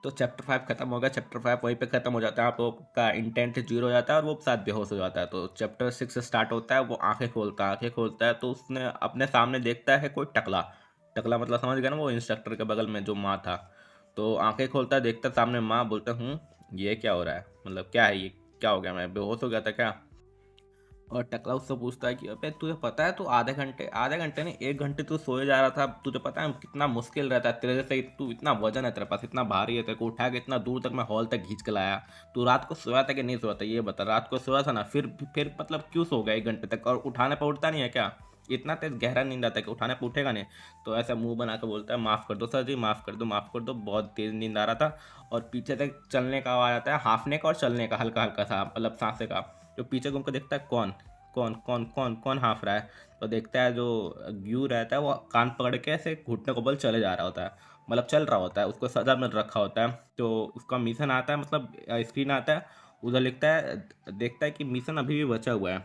तो चैप्टर 5 खत्म हो गया। चैप्टर 5 वहीं पे खत्म हो जाता है। आप लोग का इंटेंट जीरो हो जाता है और वो साथ बेहोश हो जाता है। तो चैप्टर 6 स्टार्ट होता है। वो आंखें खोलता है तो उसने अपने सामने देखता है कोई टकला। टकला मतलब समझ गया ना, वो इंस्ट्रक्टर के बगल में जो माँ था। तो आंखें खोलता है, देखता है सामने माँ, बोलता हूँ ये क्या हो रहा है, मतलब क्या है ये, क्या हो गया, मैं बेहोश हो गया था क्या। और टकला उससे पूछता है कि अबे तुझे पता है तू आधे घंटे नहीं 1 घंटे तू सोए जा रहा था, तुझे पता है कितना मुश्किल रहता है तेरे जैसे, तू इतना वजन है तेरे पास, इतना भारी है, तेरे को उठा के इतना दूर तक मैं हॉल तक खींच के लाया। तू रात को सोया था कि नहीं सोया था ये बता। रात को सोया था ना, फिर मतलब क्यों सो गया 1 घंटे तक, और उठाने पर उठता नहीं है क्या, इतना तेज गहरा नींद आता है कि उठाने पर उठेगा नहीं। तो ऐसा मुंह बना के बोलता है माफ़ कर दो सर जी, माफ़ कर दो, माफ़ कर दो, बहुत तेज़ नींद आ रहा था। और पीछे से चलने का आवाज़ आता है, हाँफने का और चलने का, हल्का हल्का सा मतलब सांसे का। जो पीछे घूम के देखता है, कौन कौन कौन कौन कौन हाँफ रहा है। तो देखता है जो ग्यू रहता है वो कान पकड़ के ऐसे घुटने को बल चले जा रहा होता है, मतलब चल रहा होता है, उसको सजा मिल रखा होता है। तो उसका मिशन आता है, मतलब स्क्रीन आता है, उधर लिखता है, देखता है कि मिशन अभी भी बचा हुआ है।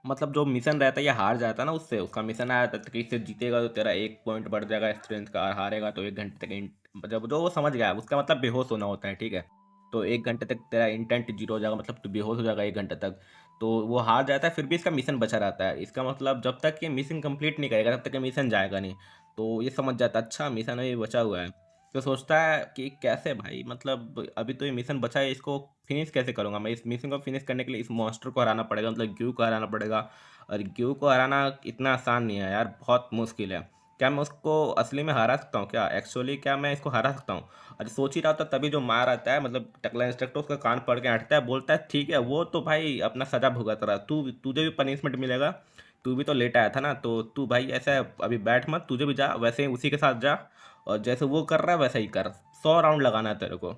मतलब जो मिशन रहता है ये हार जाता है ना, उससे उसका मिशन आया था कि इससे जीतेगा तो तेरा 1 पॉइंट बढ़ जाएगा स्ट्रेंथ का, और हारेगा तो 1 घंटे तक जब जो वो समझ गया है, उसका मतलब बेहोश होना होता है, ठीक है। तो 1 घंटे तक तेरा इंटेंट जीरो हो जाएगा, मतलब तू बेहोश हो जाएगा 1 घंटे तक। तो वो हार जाता है, फिर भी इसका मिशन बचा रहता है। इसका मतलब जब तक ये मिशन कंप्लीट नहीं करेगा तब तक ये मिशन जाएगा नहीं। तो ये समझ जाता है अच्छा मिशन अभी बचा हुआ है। तो सोचता है कि कैसे भाई, मतलब अभी तो ये मिशन बचा है, इसको फिनिश कैसे करूँगा मैं। इस मिशन को फिनिश करने के लिए इस मॉन्स्टर को हराना पड़ेगा, मतलब ग्यू को हराना पड़ेगा। और ग्यू को हराना इतना आसान नहीं है यार, बहुत मुश्किल है। क्या मैं उसको असली में हरा सकता हूँ क्या, एक्चुअली क्या मैं इसको हरा सकता हूँ। अरे सोच ही रहा था तभी जो मार आता है, मतलब टकला इंस्ट्रक्टर उसका कान पकड़ के हटता है, बोलता है ठीक है वो तो भाई अपना सजा भुगत रहा, तुझे भी पनिशमेंट मिलेगा। तू भी तो लेट आया था ना, तो तू भाई ऐसा अभी बैठ मत, तुझे भी जा वैसे ही उसी के साथ जा। और जैसे वो कर रहा है वैसा ही कर, 100 राउंड लगाना है तेरे को।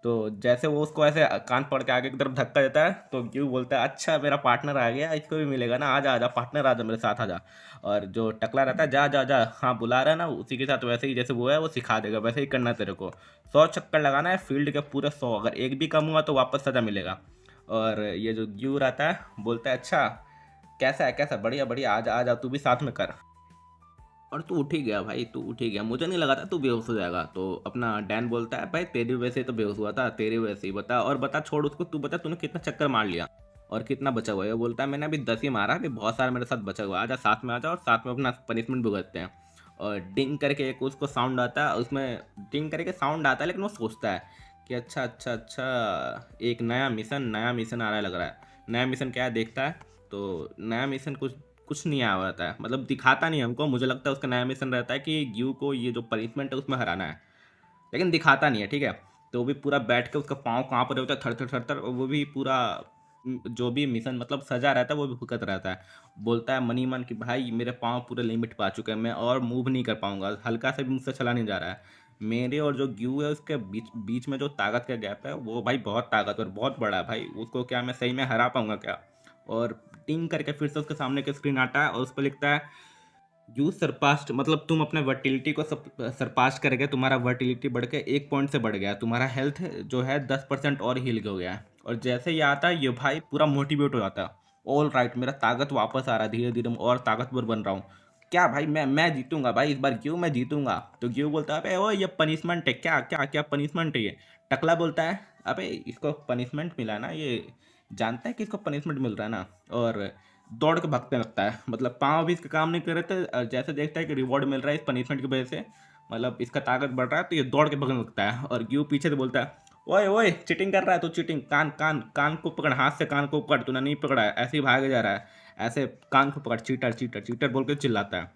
तो जैसे वो उसको ऐसे कान पकड़ के आगे की तरफ धक्का देता है, तो क्यों बोलता है अच्छा मेरा पार्टनर आ गया, इसको भी मिलेगा ना, आजा आजा पार्टनर, आजा मेरे साथ आजा। और जो टकला रहता है, जा जा जा, हाँ बुला रहा है ना, उसी के साथ वैसे ही जैसे वो है वो सिखा देगा, वैसे ही करना है तेरे को। 100 चक्कर लगाना है फील्ड के पूरे 100, अगर एक भी कम हुआ तो वापस सजा मिलेगा। और ये जो ग्यू रहता है बोलता है अच्छा कैसा है, कैसा, बढ़िया बढ़िया, आजा आजा तू भी साथ में कर। और तू उठ ही गया भाई, तू उठ ही गया, मुझे नहीं लगा था तू बेहोश हो जाएगा। तो अपना डैन बोलता है भाई तेरी वजह से तो बेहोश हुआ था, तेरी वजह से ही, बता और बता, छोड़ उसको, तू बता तूने कितना चक्कर मार लिया और कितना बचा हुआ है। वो बोलता है मैंने अभी 10 ही मारा, अभी बहुत सारा मेरे साथ बचा हुआ है, आजा साथ में आजा और साथ में अपना पनिशमेंट भुगतते हैं। और डिंग करके एक उसको साउंड आता है, उसमें डिंग करके साउंड आता है, लेकिन वो सोचता है कि अच्छा अच्छा अच्छा, एक नया मिशन आ रहा है लग रहा है। नया मिशन क्या है देखता है। तो नया मिशन कुछ कुछ नहीं आया रहता है, मतलब दिखाता नहीं हमको, मुझे लगता है उसका नया मिशन रहता है कि ग्यू को ये जो पनिशमेंट है उसमें हराना है, लेकिन दिखाता नहीं है, ठीक है। तो वो भी पूरा बैठ के उसका पाँव काँप रहे होता है, थर थर थर थर, और वो भी पूरा जो भी मिशन मतलब सजा रहता है वो भी भुगत रहता है। बोलता है मनी मन कि भाई मेरे पाँव पूरे लिमिट पा चुके हैं, मैं और मूव नहीं कर पाऊंगा, हल्का सा भी मुझसे चला नहीं जा रहा है। मेरे और जो ग्यू है उसके बीच बीच में जो ताकत का गैप है वो भाई बहुत ताकतवर, बहुत बड़ा है भाई, उसको क्या मैं सही में हरा पाऊंगा क्या। और टिंग करके फिर से उसके सामने का स्क्रीन आता है और उस पर लिखता है यू सरपास्ट, मतलब तुम अपने वर्टिलिटी को सरपास्ट कर गए, तुम्हारा वर्टिलिटी बढ़ के 1 पॉइंट से बढ़ गया, तुम्हारा हेल्थ जो है 10% और हिल हो गया है। और जैसे ये आता है ये भाई पूरा मोटिवेट हो जाता है, ऑल राइट मेरा ताकत वापस आ रहा है, धीरे धीरे मैं और ताकतवर बन रहा हूँ। क्या भाई मैं जीतूंगा भाई, इस बार क्यों मैं जीतूंगा। तो क्यों बोलता है अबे ओ ये पनिशमेंट है, क्या क्या क्या पनिशमेंट है ये। टकला बोलता है अबे इसको पनिशमेंट मिला ना, ये जानता है कि इसको पनिशमेंट मिल रहा है ना। और दौड़ के भागने लगता है, मतलब पाँव भी इसके काम नहीं कर रहे थे, और जैसे देखता है कि रिवॉर्ड मिल रहा है इस पनिशमेंट की वजह से, मतलब इसका ताकत बढ़ रहा है, तो ये दौड़ के भागने लगता है। और ग्यू पीछे से बोलता है ओए ओए चीटिंग कर रहा है तो चीटिंग, कान कान कान को पकड़, हाथ से कान को पकड़, तूने नहीं पकड़ा है, ऐसे ही भागे जा रहा है, ऐसे कान को पकड़, चीटर चीटर चीटर बोल के चिल्लाता है।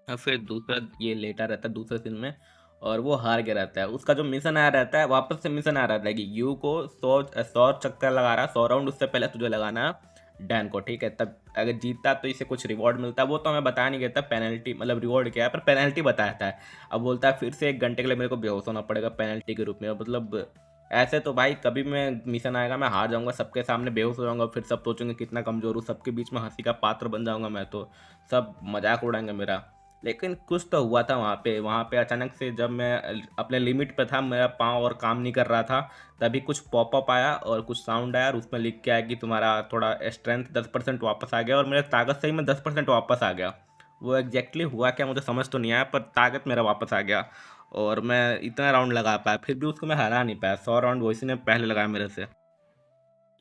और फिर दूसरा ये लेटा रहता है दूसरे सीन में, और वो हार गया रहता है। उसका जो मिशन आया रहता है, वापस से मिशन आ रहता है कि यू को 100 चक्कर लगा रहा है, 100 राउंड, उससे पहले तुझे लगाना है डैन को, ठीक है। तब अगर जीतता तो इसे कुछ रिवॉर्ड मिलता है, वो तो हमें बताया नहीं गया था पेनल्टी, मतलब रिवॉर्ड क्या है, पर पेनल्टी बताया था। अब बोलता है फिर से 1 घंटे के लिए मेरे को बेहोश होना पड़ेगा पेनल्टी के रूप में, मतलब ऐसे तो भाई कभी मैं मिशन आएगा मैं हार जाऊंगा, सबके सामने बेहोश हो जाऊंगा, फिर सब सोचेंगे कितना कमजोर हूँ, सबके बीच में हंसी का पात्र बन जाऊंगा मैं, तो सब मजाक उड़ाएंगे मेरा। लेकिन कुछ तो हुआ था वहाँ पे अचानक से जब मैं अपने लिमिट पे था, मेरा पाँव और काम नहीं कर रहा था, तभी कुछ पॉपअप आया और कुछ साउंड आया, और उसमें लिख के आया कि तुम्हारा थोड़ा स्ट्रेंथ 10% वापस आ गया, और मेरा ताकत सही में 10% वापस आ गया। वो एग्जैक्टली हुआ क्या मुझे समझ तो नहीं आया, पर ताकत मेरा वापस आ गया। और मैं इतना राउंड लगा पाया, फिर भी उसको मैं हरा नहीं पाया। 100 राउंड वो इसी ने पहले लगाया मेरे से।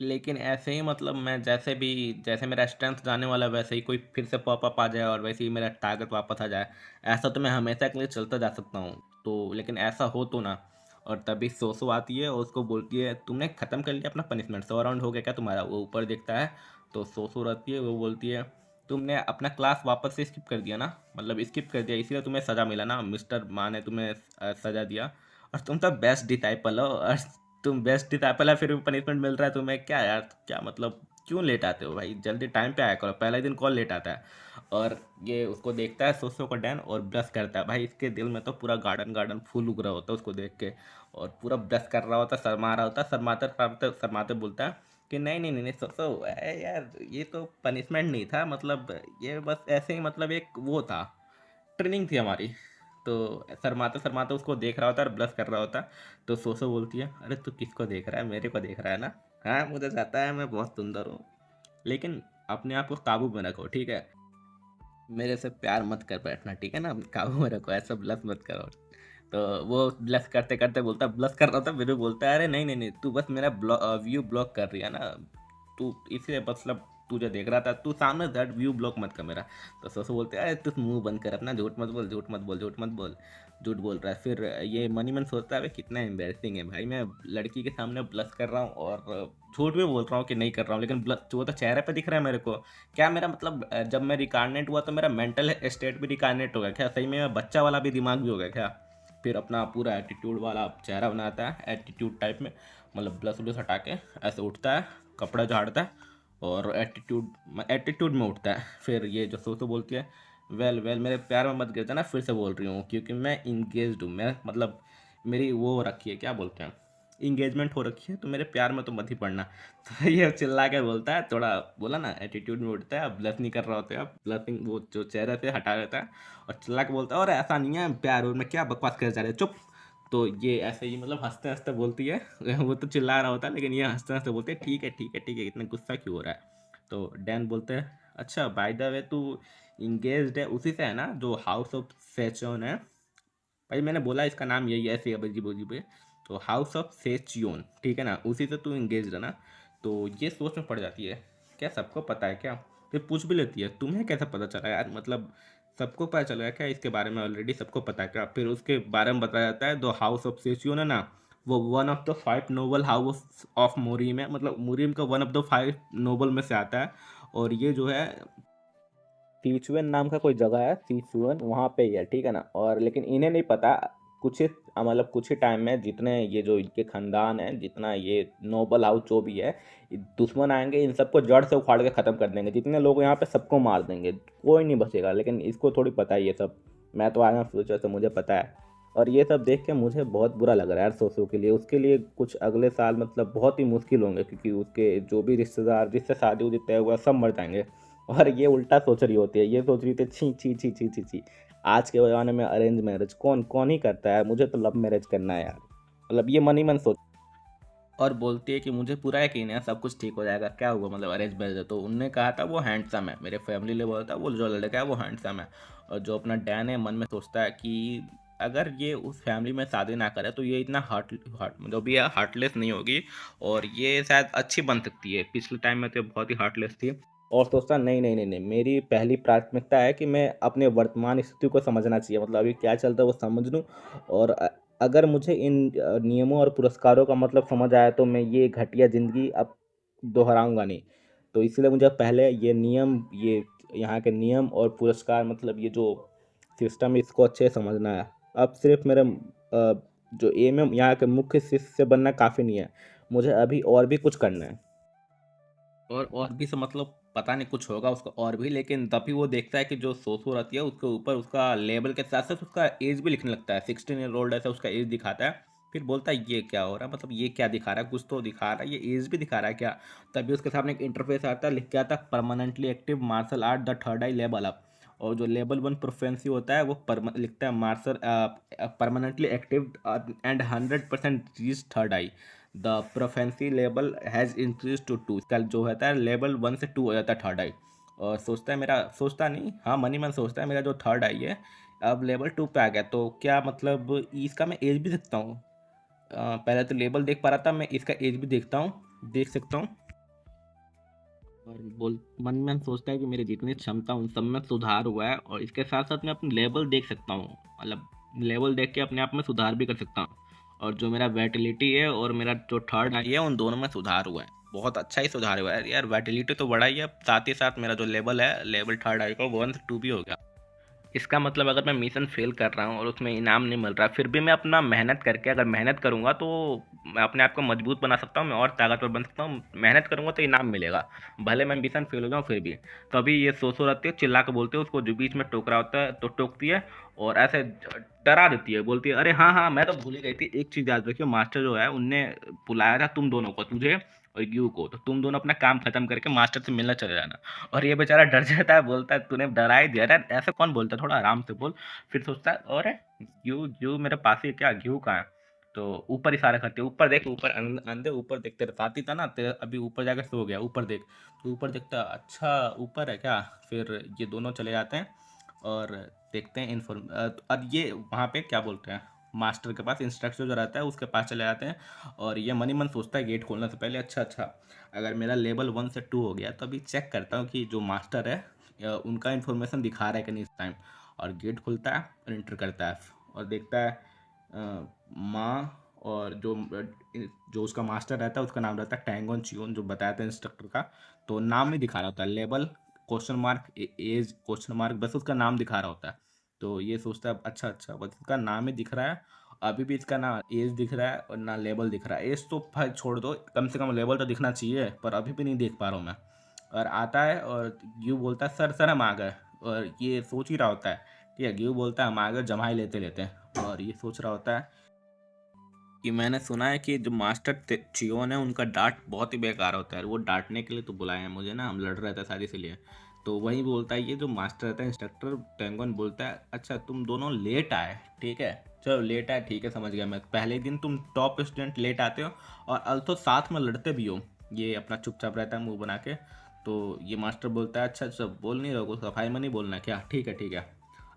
लेकिन ऐसे ही मतलब मैं जैसे मेरा स्ट्रेंथ जाने वाला वैसे ही कोई फिर से पॉपअप आ जाए और वैसे ही मेरा टारगेट वापस आ जाए, ऐसा तो मैं हमेशा के लिए चलता जा सकता हूँ। तो लेकिन ऐसा हो तो ना। और तभी सोसो आती है और उसको बोलती है, तुमने ख़त्म कर लिया अपना पनिशमेंट, 100 राउंड हो गया क्या तुम्हारा? वो ऊपर देखता है तो सोसो रहती है, वो बोलती है, तुमने अपना क्लास वापस से स्किप कर दिया ना, मतलब स्किप कर दिया, इसीलिए तुम्हें सज़ा मिला ना, मिस्टर माँ ने तुम्हें सज़ा दिया। और तुम तो बेस्ट डिसाइपल हो, और तुम बेस्ट डिसाइपल है फिर भी पनिशमेंट मिल रहा है तुम्हें, क्या यार, क्या मतलब, क्यों लेट आते हो भाई, जल्दी टाइम पे आया करो, पहला ही दिन कौन लेट आता है? और ये उसको देखता है सोसो को डैन, और ब्लश करता है। भाई इसके दिल में तो पूरा गार्डन गार्डन फूल उग रहा होता है उसको देख के, और पूरा ब्लश कर रहा होता है, शर्मा रहा होता है, शर्माते शर्माते शर्माते बोलता है कि नहीं नहीं नहीं नहीं सोचो, यार ये तो पनिशमेंट नहीं था, मतलब ये बस ऐसे ही, मतलब एक वो था, ट्रेनिंग थी हमारी। तो शर्माते शर्माते उसको देख रहा होता है और ब्लश कर रहा होता है। तो सोसो बोलती है, अरे तू किसको देख रहा है, मेरे को देख रहा है ना? हाँ मुझे जाता है, मैं बहुत सुंदर हूँ, लेकिन अपने आप को काबू में रखो, ठीक है? मेरे से प्यार मत कर बैठना, ठीक है ना? काबू में रखो, ऐसा ब्लश मत करो। तो वो ब्लश करते करते बोलता, ब्लश कर रहा था फिर भी बोलता है, अरे नहीं नहीं नहीं, तू बस मेरा व्यू ब्लॉक कर रही है ना, तू इसलिए मतलब तुझे देख रहा था, तू सामने से हट, व्यू ब्लॉक मत कर मेरा। तो सोसो बोलते हैं, अरे तू मुंह बंद कर अपना, झूठ मत बोल, झूठ मत बोल, झूठ मत बोल। झूठ बोल रहा है। फिर ये मनी मन सोचता है, "अबे कितना एम्बैरेसिंग है भाई, मैं लड़की के सामने ब्लश कर रहा हूँ और झूठ भी बोल रहा हूँ कि नहीं कर रहा हूँ, लेकिन ब्लश वो तो चेहरे पे दिख रहा है मेरे को। क्या मेरा मतलब, जब मैं रिकारनेट हुआ तो मेरा मेंटल स्टेट भी रिकारनेट हो गया क्या? सही में मैं बच्चा वाला भी दिमाग भी हो गया क्या? फिर अपना पूरा एटीट्यूड वाला चेहरा बनाता है, एटीट्यूड टाइप में, मतलब ब्लश व्लश हटा के ऐसे उठता है, कपड़ा झाड़ता है और एटीट्यूड एटीट्यूड में उठता है। फिर ये जो सोचो बोलती है, वेल वेल मेरे प्यार में मत गिर जाना, फिर से बोल रही हूँ, क्योंकि मैं इंगेज्ड हूँ, मैं मतलब मेरी वो हो रखी है, क्या बोलते हैं, इंगेजमेंट हो रखी है, तो मेरे प्यार में तो मत ही पड़ना। तो ये चिल्ला के बोलता है, थोड़ा बोला ना एटीट्यूड में उठता है, ब्लश नहीं कर रहा होता है, ब्लशिंग वो जो चेहरे से हटा देता है और चिल्ला के बोलता है, और ऐसा नहीं है प्यार और में, क्या बकवास कर जा रहे हो, चुप। तो ये ऐसे ही मतलब हंसते हंसते बोलती है। वो तो चिल्ला रहा होता है, लेकिन ये हंसते हंसते बोलते हैं, ठीक है ठीक है ठीक है, इतना गुस्सा क्यों हो रहा है? तो डैन बोलते हैं, अच्छा बाय द वे तू इंगेज्ड है उसी से है ना जो हाउस ऑफ सेचोन है? भाई मैंने बोला इसका नाम यही है, ऐसे अजीब अजीब है। तो हाउस ऑफ सेचियोन, ठीक है ना, उसी से तू इंगेज है ना? तो ये सोच में पड़ जाती है, क्या सबको पता है क्या? फिर पूछ भी लेती है, तुम्हें कैसे पता चला यार, मतलब सबको पता चल गया क्या इसके बारे में, ऑलरेडी सबको पता है क्या? फिर उसके बारे में बताया जाता है, दो हाउस ऑफ सेचियोन है ना, वो one of the 5 noble house of Murim है, मतलब मोरिम का वन ऑफ द 5 नोबल में से आता है। और ये जो है सिचुएन नाम का कोई जगह है, सिचुएन वहाँ पे ही है, ठीक है ना? और लेकिन इन्हें नहीं पता, कुछ ही मतलब कुछ ही टाइम में जितने ये जो इनके खानदान है, जितना ये नोबल हाउस जो भी है, दुश्मन आएंगे इन सबको जड़ से उखाड़ के ख़त्म कर देंगे, जितने लोग यहाँ पे सबको मार देंगे, कोई नहीं बचेगा। लेकिन इसको थोड़ी पता है ये सब, मैं तो आया हूँ फ्यूचर से, मुझे पता है। और ये सब देख के मुझे बहुत बुरा लग रहा है यार सोसो के लिए, उसके लिए कुछ अगले साल मतलब बहुत ही मुश्किल होंगे, क्योंकि उसके जो भी रिश्तेदार जिससे शादी उदी तय हुआ सब मर जाएंगे। और ये उल्टा सोच रही होती है, ये सोच रही थी, छी छी छी छी छी छी, आज के ज़माने में अरेंज मैरिज कौन कौन ही करता है, मुझे तो लव मैरिज करना है यार, मतलब ये मन ही मन सोच। और बोलती है कि मुझे पूरा यकीन है सब कुछ ठीक हो जाएगा, क्या हुआ मतलब अरेंज मैरिज है तो? उनने कहा था वो हैंडसम है, मेरे फैमिली ने बोला था वो जो लड़का है वो हैंडसम है। और जो अपना डैन है मन में सोचता है कि अगर ये उस फैमिली में शादी ना करे तो ये इतना हार्ट जो भी है हार्टलेस नहीं होगी, और ये शायद अच्छी बन सकती है, पिछले टाइम में तो बहुत ही हार्टलेस थी। और सोचता नहीं नहीं नहीं नहीं, मेरी पहली प्राथमिकता है कि मैं अपने वर्तमान स्थिति को समझना चाहिए, मतलब अभी क्या चलता है वो समझ लूँ। और अगर मुझे इन नियमों और पुरस्कारों का मतलब समझ आया तो मैं ये घटिया ज़िंदगी अब दोहराऊंगा नहीं। तो इसलिए मुझे पहले ये नियम, ये यहाँ के नियम और पुरस्कार, मतलब ये जो सिस्टम है इसको अच्छे से समझना है। अब सिर्फ मेरे जो एम है यहाँ के मुख्य शिष्य बनना काफ़ी नहीं है, मुझे अभी और भी कुछ करना है। और भी से मतलब पता नहीं कुछ होगा उसका और भी, लेकिन तभी वो देखता है कि जो सोसो रहती है उसके ऊपर उसका लेबल के साथ साथ उसका एज भी लिखने लगता है, 16 ईयर ओल्ड ऐसा उसका एज दिखाता है। फिर बोलता है ये क्या हो रहा है, मतलब ये क्या दिखा रहा है, कुछ तो दिखा रहा है, ये एज भी दिखा रहा है क्या? तभी उसके सामने एक इंटरफेस आता है, लिख के आता है, permanently active martial art the third eye level up. और जो लेवल 1 प्रोफेंसी होता है वो लिखता है martial permanently active and 100% reach third eye, the proficiency level has increase to 2। इसका जो होता है लेवल 1 से 2 हो जाता है थर्ड आई। और सोचता है मेरा, सोचता नहीं, हाँ मनी मन सोचता है मेरा जो थर्ड आई है अब लेवल 2 पे आ गया, तो क्या मतलब इसका मैं एज भी देखता हूँ? पहले तो लेवल देख पा रहा था, मैं इसका एज भी देखता हूँ, देख सकता हूँ। और बोल मन में सोचता है कि मेरी जितनी क्षमता उन सब में सुधार हुआ है, और इसके साथ साथ मैं अपनी लेवल देख सकता हूँ, मतलब लेवल देख के अपने आप में सुधार भी कर सकता हूँ। और जो मेरा वाइटलिटी है और मेरा जो थर्ड आई है, उन दोनों में सुधार हुआ है, बहुत अच्छा ही सुधार हुआ है यार। वाइटलिटी तो बढ़ा ही है, साथ ही साथ मेरा जो लेवल है, लेवल थर्ड आई का 1 से 2 भी हो गया। इसका मतलब अगर मैं मिशन फेल कर रहा हूँ और उसमें इनाम नहीं मिल रहा, फिर भी मैं अपना मेहनत करके अगर मेहनत करूँगा तो मैं अपने आप को मजबूत बना सकता हूँ, मैं और ताकतवर बन सकता हूँ। मेहनत करूँगा तो इनाम मिलेगा, भले मैं मिशन फेल हो जाऊँ फिर भी। तो अभी ये सो रहती है, चिल्ला के बोलते हैं उसको, जो बीच में टोक रहा होता है तो टोकती है और ऐसे डरा देती है, बोलती है अरे हाँ हाँ मैं तो भूल ही गई थी, एक चीज़ याद रखियो, मास्टर जो है उनने बुलाया था तुम दोनों को, तुझे और यू को, तो तुम दोनों अपना काम खत्म करके मास्टर से मिलने चले जाना। और ये बेचारा डर जाता है, बोलता है तूने डरा ही दिया, अरे ऐसे कौन बोलता है, थोड़ा आराम से बोल। फिर सोचता है अरे यू यू मेरे पास ही है क्या, घ्यू कहाँ है? तो ऊपर इशारा करते, ऊपर देख, ऊपर अंधे ऊपर देख, तेरे साथी था ना, तेरे अभी ऊपर जाकर सो गया, ऊपर देख। तो ऊपर देखता, अच्छा ऊपर है क्या? फिर ये दोनों चले जाते हैं और देखते हैं अब ये वहाँ पे क्या बोलते हैं, मास्टर के पास इंस्ट्रक्टर जो रहता है उसके पास चले जाते हैं। और ये मन ही मन सोचता है गेट खोलने से पहले, अच्छा अच्छा, अगर मेरा लेवल 1 से 2 हो गया तो अभी चेक करता हूँ कि जो मास्टर है उनका इन्फॉर्मेशन दिखा रहा है कि नहीं इस टाइम। और गेट खुलता है और इंटर करता है और देखता है माँ, और जो उसका मास्टर रहता है उसका नाम रहता है टैंगोन चियोन, जो बताया था इंस्ट्रक्टर का। तो नाम नहीं दिखा रहा होता है, level question mark as question mark, बस उसका नाम दिखा रहा होता है। तो ये सोचता है अच्छा अच्छा, बस उसका नाम ही दिख रहा है, अभी भी इसका ना एज दिख रहा है और ना लेवल दिख रहा है। एज तो भाई छोड़ दो, कम से कम लेवल तो दिखना चाहिए, पर अभी भी नहीं देख पा रहा हूँ मैं। और आता है और यू बोलता है सर सर हम आ गए। और ये सोच ही रहा होता है, ठीक है, यू बोलता है हम आ गए जमाई लेते लेते। और ये सोच रहा होता है कि मैंने सुना है कि जो मास्टर चियोन है उनका डांट बहुत ही बेकार होता है, वो डांटने के लिए तो बुलाए हैं मुझे ना, हम लड़ रहे थे शादी से लिए। तो वही बोलता है, ये जो मास्टर रहता है इंस्ट्रक्टर टेंगोन, बोलता है अच्छा तुम दोनों लेट आए, ठीक है, चलो लेट आए ठीक है, समझ गया मैं, पहले दिन तुम टॉप स्टूडेंट लेट आते हो और अल्थो साथ में लड़ते भी हो। ये अपना चुपचाप रहता है मुंह बना के। तो ये मास्टर बोलता है अच्छा अच्छा, बोल नहीं रहोगे, सफाई में नहीं बोलना है क्या, ठीक है ठीक है,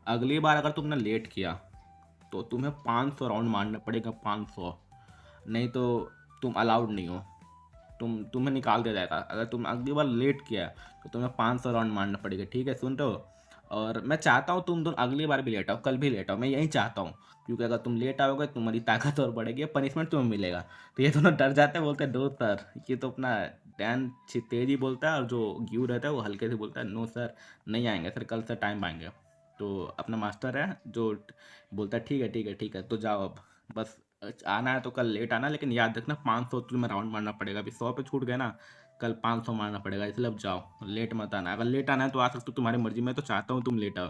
अगली बार अगर तुमने लेट किया तो तुम्हें 500 राउंड मारना पड़ेगा, 500, नहीं तो तुम अलाउड नहीं हो, तुम्हें निकाल दिया जाएगा। अगर तुम अगली बार लेट किया तो तुम्हें 500 राउंड मारना पड़ेगा, ठीक है, सुन रहे हो? और मैं चाहता हूँ तुम दोनों अगली बार भी लेट आओ, कल भी लेट आओ, मैं यही चाहता हूँ, क्योंकि अगर तुम लेट आओगे तुम्हारी ताकत और बढ़ेगी, पनिशमेंट तुम्हें मिलेगा। तो ये दोनों डर जाते हैं, बोलते हैं नो सर, ये तो अपना डैन तेजी बोलता है और जो ग्यू रहता है वो हल्के से बोलता है नो सर, नहीं आएंगे सर, कल से टाइम आएंगे। तो अपना मास्टर है जो बोलता है ठीक है ठीक है ठीक है, तो जाओ अब, बस आना है तो कल लेट आना, लेकिन याद रखना 500 तुम्हें राउंड मारना पड़ेगा, अभी 100 पे छूट गए ना, कल 500 मारना पड़ेगा, इसलिए अब जाओ, लेट मत आना, अगर लेट आना है तो आ सकते हो, तुम्हारी मर्जी, मैं तो चाहता हूँ तुम लेट आओ।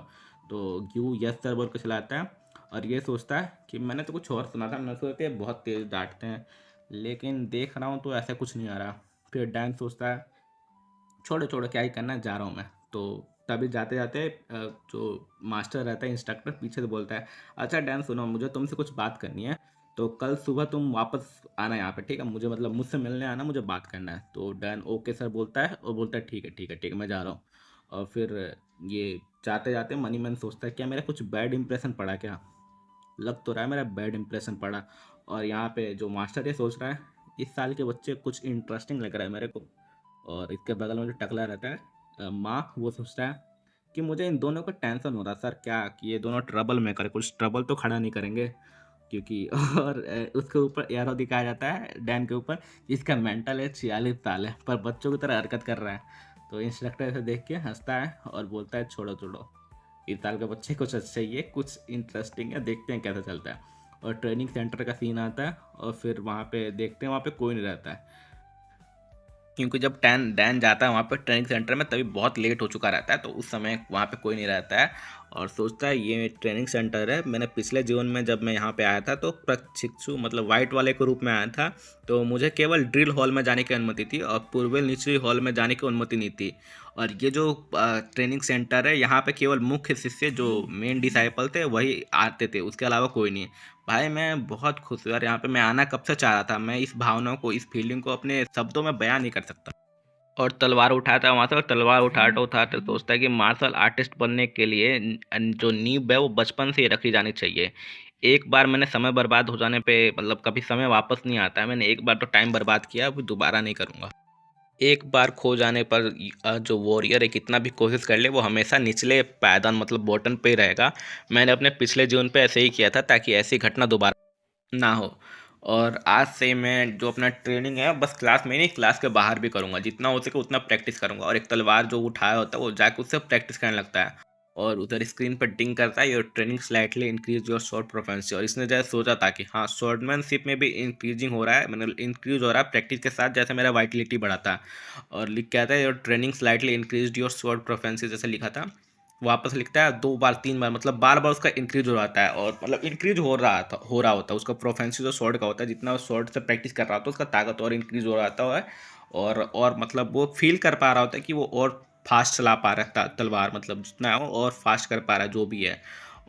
तो ग्यू यस सर बोल के चलाता है। और ये सोचता है कि मैंने तो कुछ और सुना था, मैं सोचते बहुत तेज़ डांटते हैं, लेकिन देख रहा हूँ तो ऐसा कुछ नहीं आ रहा। फिर डैन सोचता है छोड़ो छोड़ो क्या ही करना है, जा रहा हूँ मैं। तो तभी जाते जाते जो मास्टर रहता है इंस्ट्रक्टर पीछे से बोलता है अच्छा डैन सुनो, मुझे तुमसे कुछ बात करनी है, तो कल सुबह तुम वापस आना यहाँ पे, ठीक है, मुझे मतलब मुझसे मिलने आना, मुझे बात करना है। तो डैन ओके सर बोलता है और बोलता है ठीक है ठीक है ठीक है, मैं जा रहा हूँ। और फिर ये जाते जाते मनी मन सोचता है क्या मेरा कुछ बैड इंप्रेशन पड़ा क्या, लग तो रहा है मेरा बैड इंप्रेशन पड़ा। और यहाँ पे जो मास्टर ये सोच रहा है इस साल के बच्चे कुछ इंटरेस्टिंग लग रहा है मेरे को। और इसके बगल में जो टकला रहता है माँ, वो सोचता है कि मुझे इन दोनों का टेंशन हो रहा सर, क्या कि ये दोनों ट्रबल में करे, कुछ ट्रबल तो खड़ा नहीं करेंगे, क्योंकि और उसके ऊपर एरो दिखाया जाता है डैन के ऊपर, इसका मेंटल है 46 साल है पर बच्चों की तरह हरकत कर रहा है। तो इंस्ट्रक्टर ऐसे देख के हंसता है और बोलता है छोड़ो छोड़ो, इस साल के बच्चे कुछ अच्छा ही है, कुछ इंटरेस्टिंग है, देखते हैं कैसा चलता है। और ट्रेनिंग सेंटर का सीन आता है और फिर वहाँ पे देखते हैं वहाँ पे कोई नहीं रहता है, क्योंकि जब टैन डैन जाता है वहाँ पे ट्रेनिंग सेंटर में तभी बहुत लेट हो चुका रहता है, तो उस समय वहाँ पे कोई नहीं रहता है। और सोचता है ये ट्रेनिंग सेंटर है, मैंने पिछले जीवन में जब मैं यहाँ पे आया था तो प्रशिक्षु मतलब वाइट वाले के रूप में आया था, तो मुझे केवल ड्रिल हॉल में जाने की अनुमति थी और पूर्वल निचली हॉल में जाने की अनुमति नहीं थी। और ये जो ट्रेनिंग सेंटर है यहाँ पे केवल मुख्य शिष्य जो मेन डिसाइपल थे वही आते थे, उसके अलावा कोई नहीं। भाई मैं बहुत खुश हूँ यार, यहाँ पे मैं आना कब से चाह रहा था, मैं इस भावनाओं को, इस फीलिंग को अपने शब्दों में बयान नहीं कर सकता। और तलवार उठाता है वहाँ से, और तलवार उठाते उठाते सोचता है कि मार्शल आर्टिस्ट बनने के लिए जो नींव है वो बचपन से ही रखी जानी चाहिए। एक बार मैंने समय बर्बाद हो जाने पे, मतलब कभी समय वापस नहीं आता है, मैंने एक बार तो टाइम बर्बाद किया, अब दोबारा नहीं करूँगा। एक बार खो जाने पर जो वॉरियर है कितना भी कोशिश कर ले वो हमेशा निचले पायदान मतलब बॉटम पे ही रहेगा। मैंने अपने पिछले जीवन पे ऐसे ही किया था ताकि ऐसी घटना दोबारा ना हो। और आज से मैं जो अपना ट्रेनिंग है बस क्लास में ही नहीं, क्लास के बाहर भी करूँगा, जितना हो सके उतना प्रैक्टिस करूँगा। और एक तलवार जो उठाया होता है वो जाके उससे प्रैक्टिस करने लगता है, और उधर स्क्रीन पर डिंग करता है, your training slightly increase your short proficiency. और इसने जैसे सोचा था कि हाँ शॉर्टमैनशिप में भी इंक्रीजिंग हो रहा है, मतलब इंक्रीज हो रहा है प्रैक्टिस के साथ, जैसे मेरा वाइटलिटी बढ़ाता है। और लिख के आता है your training slightly increase your short proficiency, जैसे लिखा था वापस लिखता है 2 बार 3 बार, मतलब बार-बार उसका इंक्रीज़ हो जाता है, और मतलब इंक्रीज़ हो रहा होता है उसका प्रोफेंसी जो स्वॉर्ड का होता है, जितना वो स्वॉर्ड से प्रैक्टिस कर रहा होता है उसका ताकत और इंक्रीज़ हो रहा है। और मतलब वो फ़ील कर पा रहा होता है कि वो और फास्ट चला पा रहा है तलवार, मतलब जितना है वो और फास्ट कर पा रहा है जो भी है।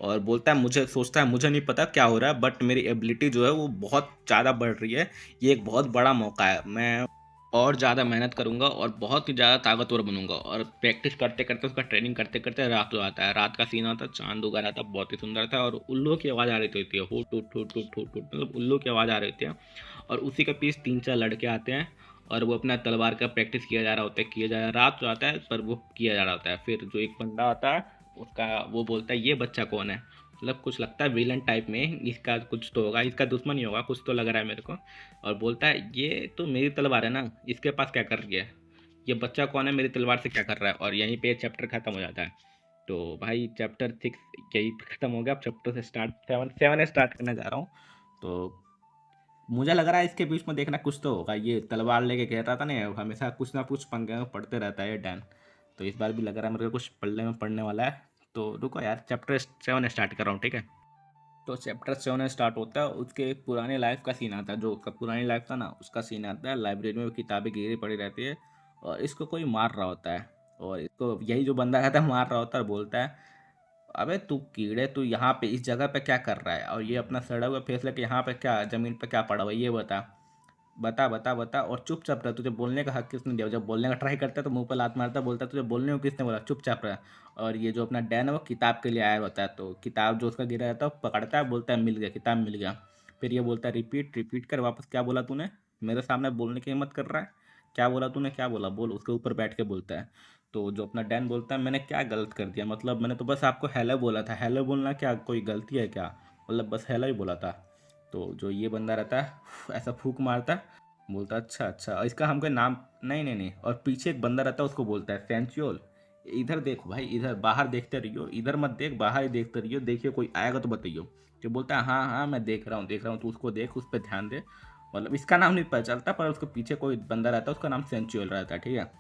और बोलता है मुझे, सोचता है मुझे नहीं पता क्या हो रहा है, बट मेरी एबिलिटी जो है वो बहुत ज़्यादा बढ़ रही है। ये एक बहुत बड़ा मौका है, मैं और ज़्यादा मेहनत करूँगा और बहुत ही ज़्यादा ताकतवर बनूँगा। और प्रैक्टिस करते करते, उसका ट्रेनिंग करते करते रात हो आता है। रात का सीन आता है, चांद उगा रहा था, बहुत ही सुंदर था, और उल्लू की आवाज़ आ रही थी, हो टूट टूट टूट टूट टूट, मतलब उल्लू की आवाज़ आ रही थी। और उसी के पीछे 3-4 लड़के आते हैं, और वो अपना तलवार का प्रैक्टिस किया जा रहा होता है, किया जा रहा है, रात हो आता है पर वो किया जा रहा होता है। फिर जो एक बंदा आता है उसका, वो बोलता है ये बच्चा कौन है, मतलब कुछ लगता है विलन टाइप में, इसका कुछ तो होगा, इसका दुश्मन ही होगा, कुछ तो लग रहा है मेरे को। और बोलता है ये तो मेरी तलवार है ना, इसके पास क्या कर रही है, ये बच्चा कौन है, मेरी तलवार से क्या कर रहा है। और यहीं पे चैप्टर खत्म हो जाता है। तो भाई चैप्टर 6 यही खत्म हो गया। अब चैप्टर से स्टार्ट 7 स्टार्ट करने जा रहा हूँ। तो मुझे लग रहा है इसके बीच में देखना कुछ तो होगा, ये तलवार लेके कहता था ना हमेशा कुछ ना कुछ पंगे में पढ़ते रहता है ये डैन। तो इस बार भी लग रहा है मेरे को कुछ पढ़ने में पढ़ने वाला है। तो रुको यार, चैप्टर 7 स्टार्ट कर रहा हूँ, ठीक है। तो चैप्टर 7 स्टार्ट होता है, उसके एक पुराने लाइफ का सीन आता है, जो उसका पुरानी लाइफ था ना उसका सीन आता है। लाइब्रेरी में किताबें गिरी पड़ी रहती है, और इसको कोई मार रहा होता है, और इसको यही जो बंदा रहता है मार रहा होता है, और बोलता है अबे तू कीड़े, तू यहाँ पे इस जगह पे क्या कर रहा है, और ये अपना सड़ा हुआ फेस लेके यहाँ पे क्या ज़मीन पे क्या पड़ा हुआ है, ये बता बता बता बता। और चुपचाप रह, तुझे बोलने का हक किसने दिया, जब बोलने का ट्राई करता है तो मुंह पर लात मारता है, बोलता है तुझे बोलने को किसने बोला, चुपचाप रह। और ये जो अपना डैन है वो किताब के लिए आया होता है, तो किताब जो उसका गिरा रहता है वो पकड़ता है, बोलता है मिल गया, किताब मिल गया। फिर ये बोलता है रिपीट रिपीट कर वापस, क्या बोला तूने, मेरे सामने बोलने की हिम्मत कर रहा है, क्या बोला तूने, क्या बोला बोल, उसके ऊपर बैठ के बोलता है। तो जो अपना डैन बोलता है मैंने क्या गलत कर दिया, मतलब मैंने तो बस आपको हेलो बोला था, हेलो बोलना क्या कोई गलती है क्या, मतलब बस हेलो ही बोला था। तो जो ये बंदा रहता है ऐसा फूंक मारता है, बोलता है अच्छा अच्छा, और इसका हमको नाम, नहीं नहीं नहीं, और पीछे एक बंदा रहता है उसको बोलता है सेंचुअल, इधर देखो भाई, इधर बाहर देखते रहियो, इधर मत देख बाहर ही देखते रहियो, देखियो कोई आएगा तो बताइयो। जो बोलता है हाँ हाँ मैं देख रहा हूँ देख रहा हूँ, तू उसको देख, उस पर ध्यान दे। मतलब इसका नाम नहीं पता चलता, पर उसके पीछे कोई बंदा रहता है उसका नाम सेंचुअल रहता है, ठीक है।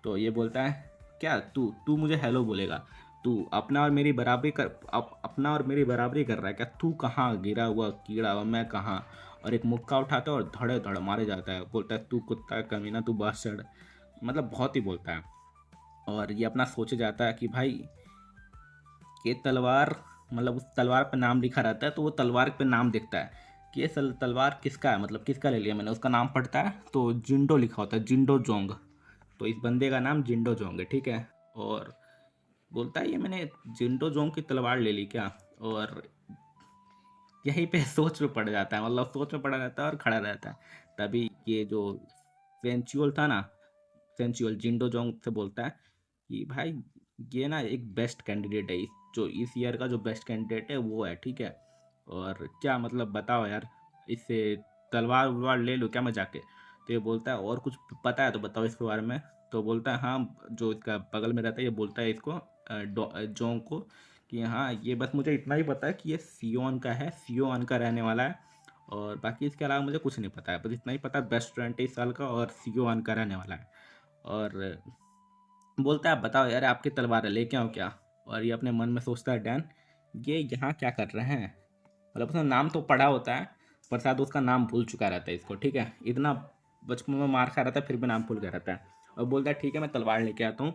तो ये बोलता है क्या तू तू मुझे हेलो बोलेगा, तू अपना और मेरी बराबरी कर, अपना और मेरी बराबरी कर रहा है क्या, तू कहाँ गिरा हुआ कीड़ा हुआ, मैं कहाँ। और एक मुक्का उठाता है और धड़े धड़ मारे जाता है, बोलता है तू कुत्ता कमीना, तू बासड़, मतलब बहुत ही बोलता है। और ये अपना सोचे जाता है कि भाई ये तलवार, मतलब उस तलवार पे नाम लिखा रहता है, तो वो तलवार पे नाम देखता है कि ये तलवार किसका है, मतलब किसका ले लिया मैंने, उसका नाम पढ़ता है तो जिंडो लिखा होता है, जिंडो जोंग। तो इस बंदे का नाम जिंडो जोंग है, ठीक है। और बोलता है ये मैंने जिंडो जोंग की तलवार ले ली क्या। और यहीं पे सोच में पड़ जाता है, मतलब सोच में पड़ा रहता है और खड़ा रहता है। तभी ये जो सेंचुअल था ना, सेंचुअल जिंडो जोंग से बोलता है कि भाई ये ना एक बेस्ट कैंडिडेट है, जो इस ईयर का जो बेस्ट कैंडिडेट है वो है, ठीक है। और क्या मतलब बताओ यार, इससे तलवार वलवार ले लो क्या मैं जाके। तो ये बोलता है और कुछ पता है तो बताओ इसके बारे में। तो बोलता है हाँ, जो इसका बगल में रहता है ये बोलता है इसको जोंग को कि हाँ ये बस मुझे इतना ही पता है कि ये सियोन का है, सियोन का रहने वाला है, और बाकी इसके अलावा मुझे कुछ नहीं पता है, बस इतना ही पता है, बेस्ट स्टूडेंट है इस साल का और सियोन का रहने वाला है। और बोलता है बताओ यार आपकी तलवार है लेके आओ क्या। और ये अपने मन में सोचता है डैन ये यहाँ क्या कर रहे हैं, मतलब उसने नाम तो पढ़ा होता है पर शायद उसका नाम भूल चुका रहता है इसको, ठीक है। इतना बचपन में मार खा रहता है फिर भी नाम भूल गया रहता है। और बोलता है ठीक है मैं तलवार लेके आता हूँ।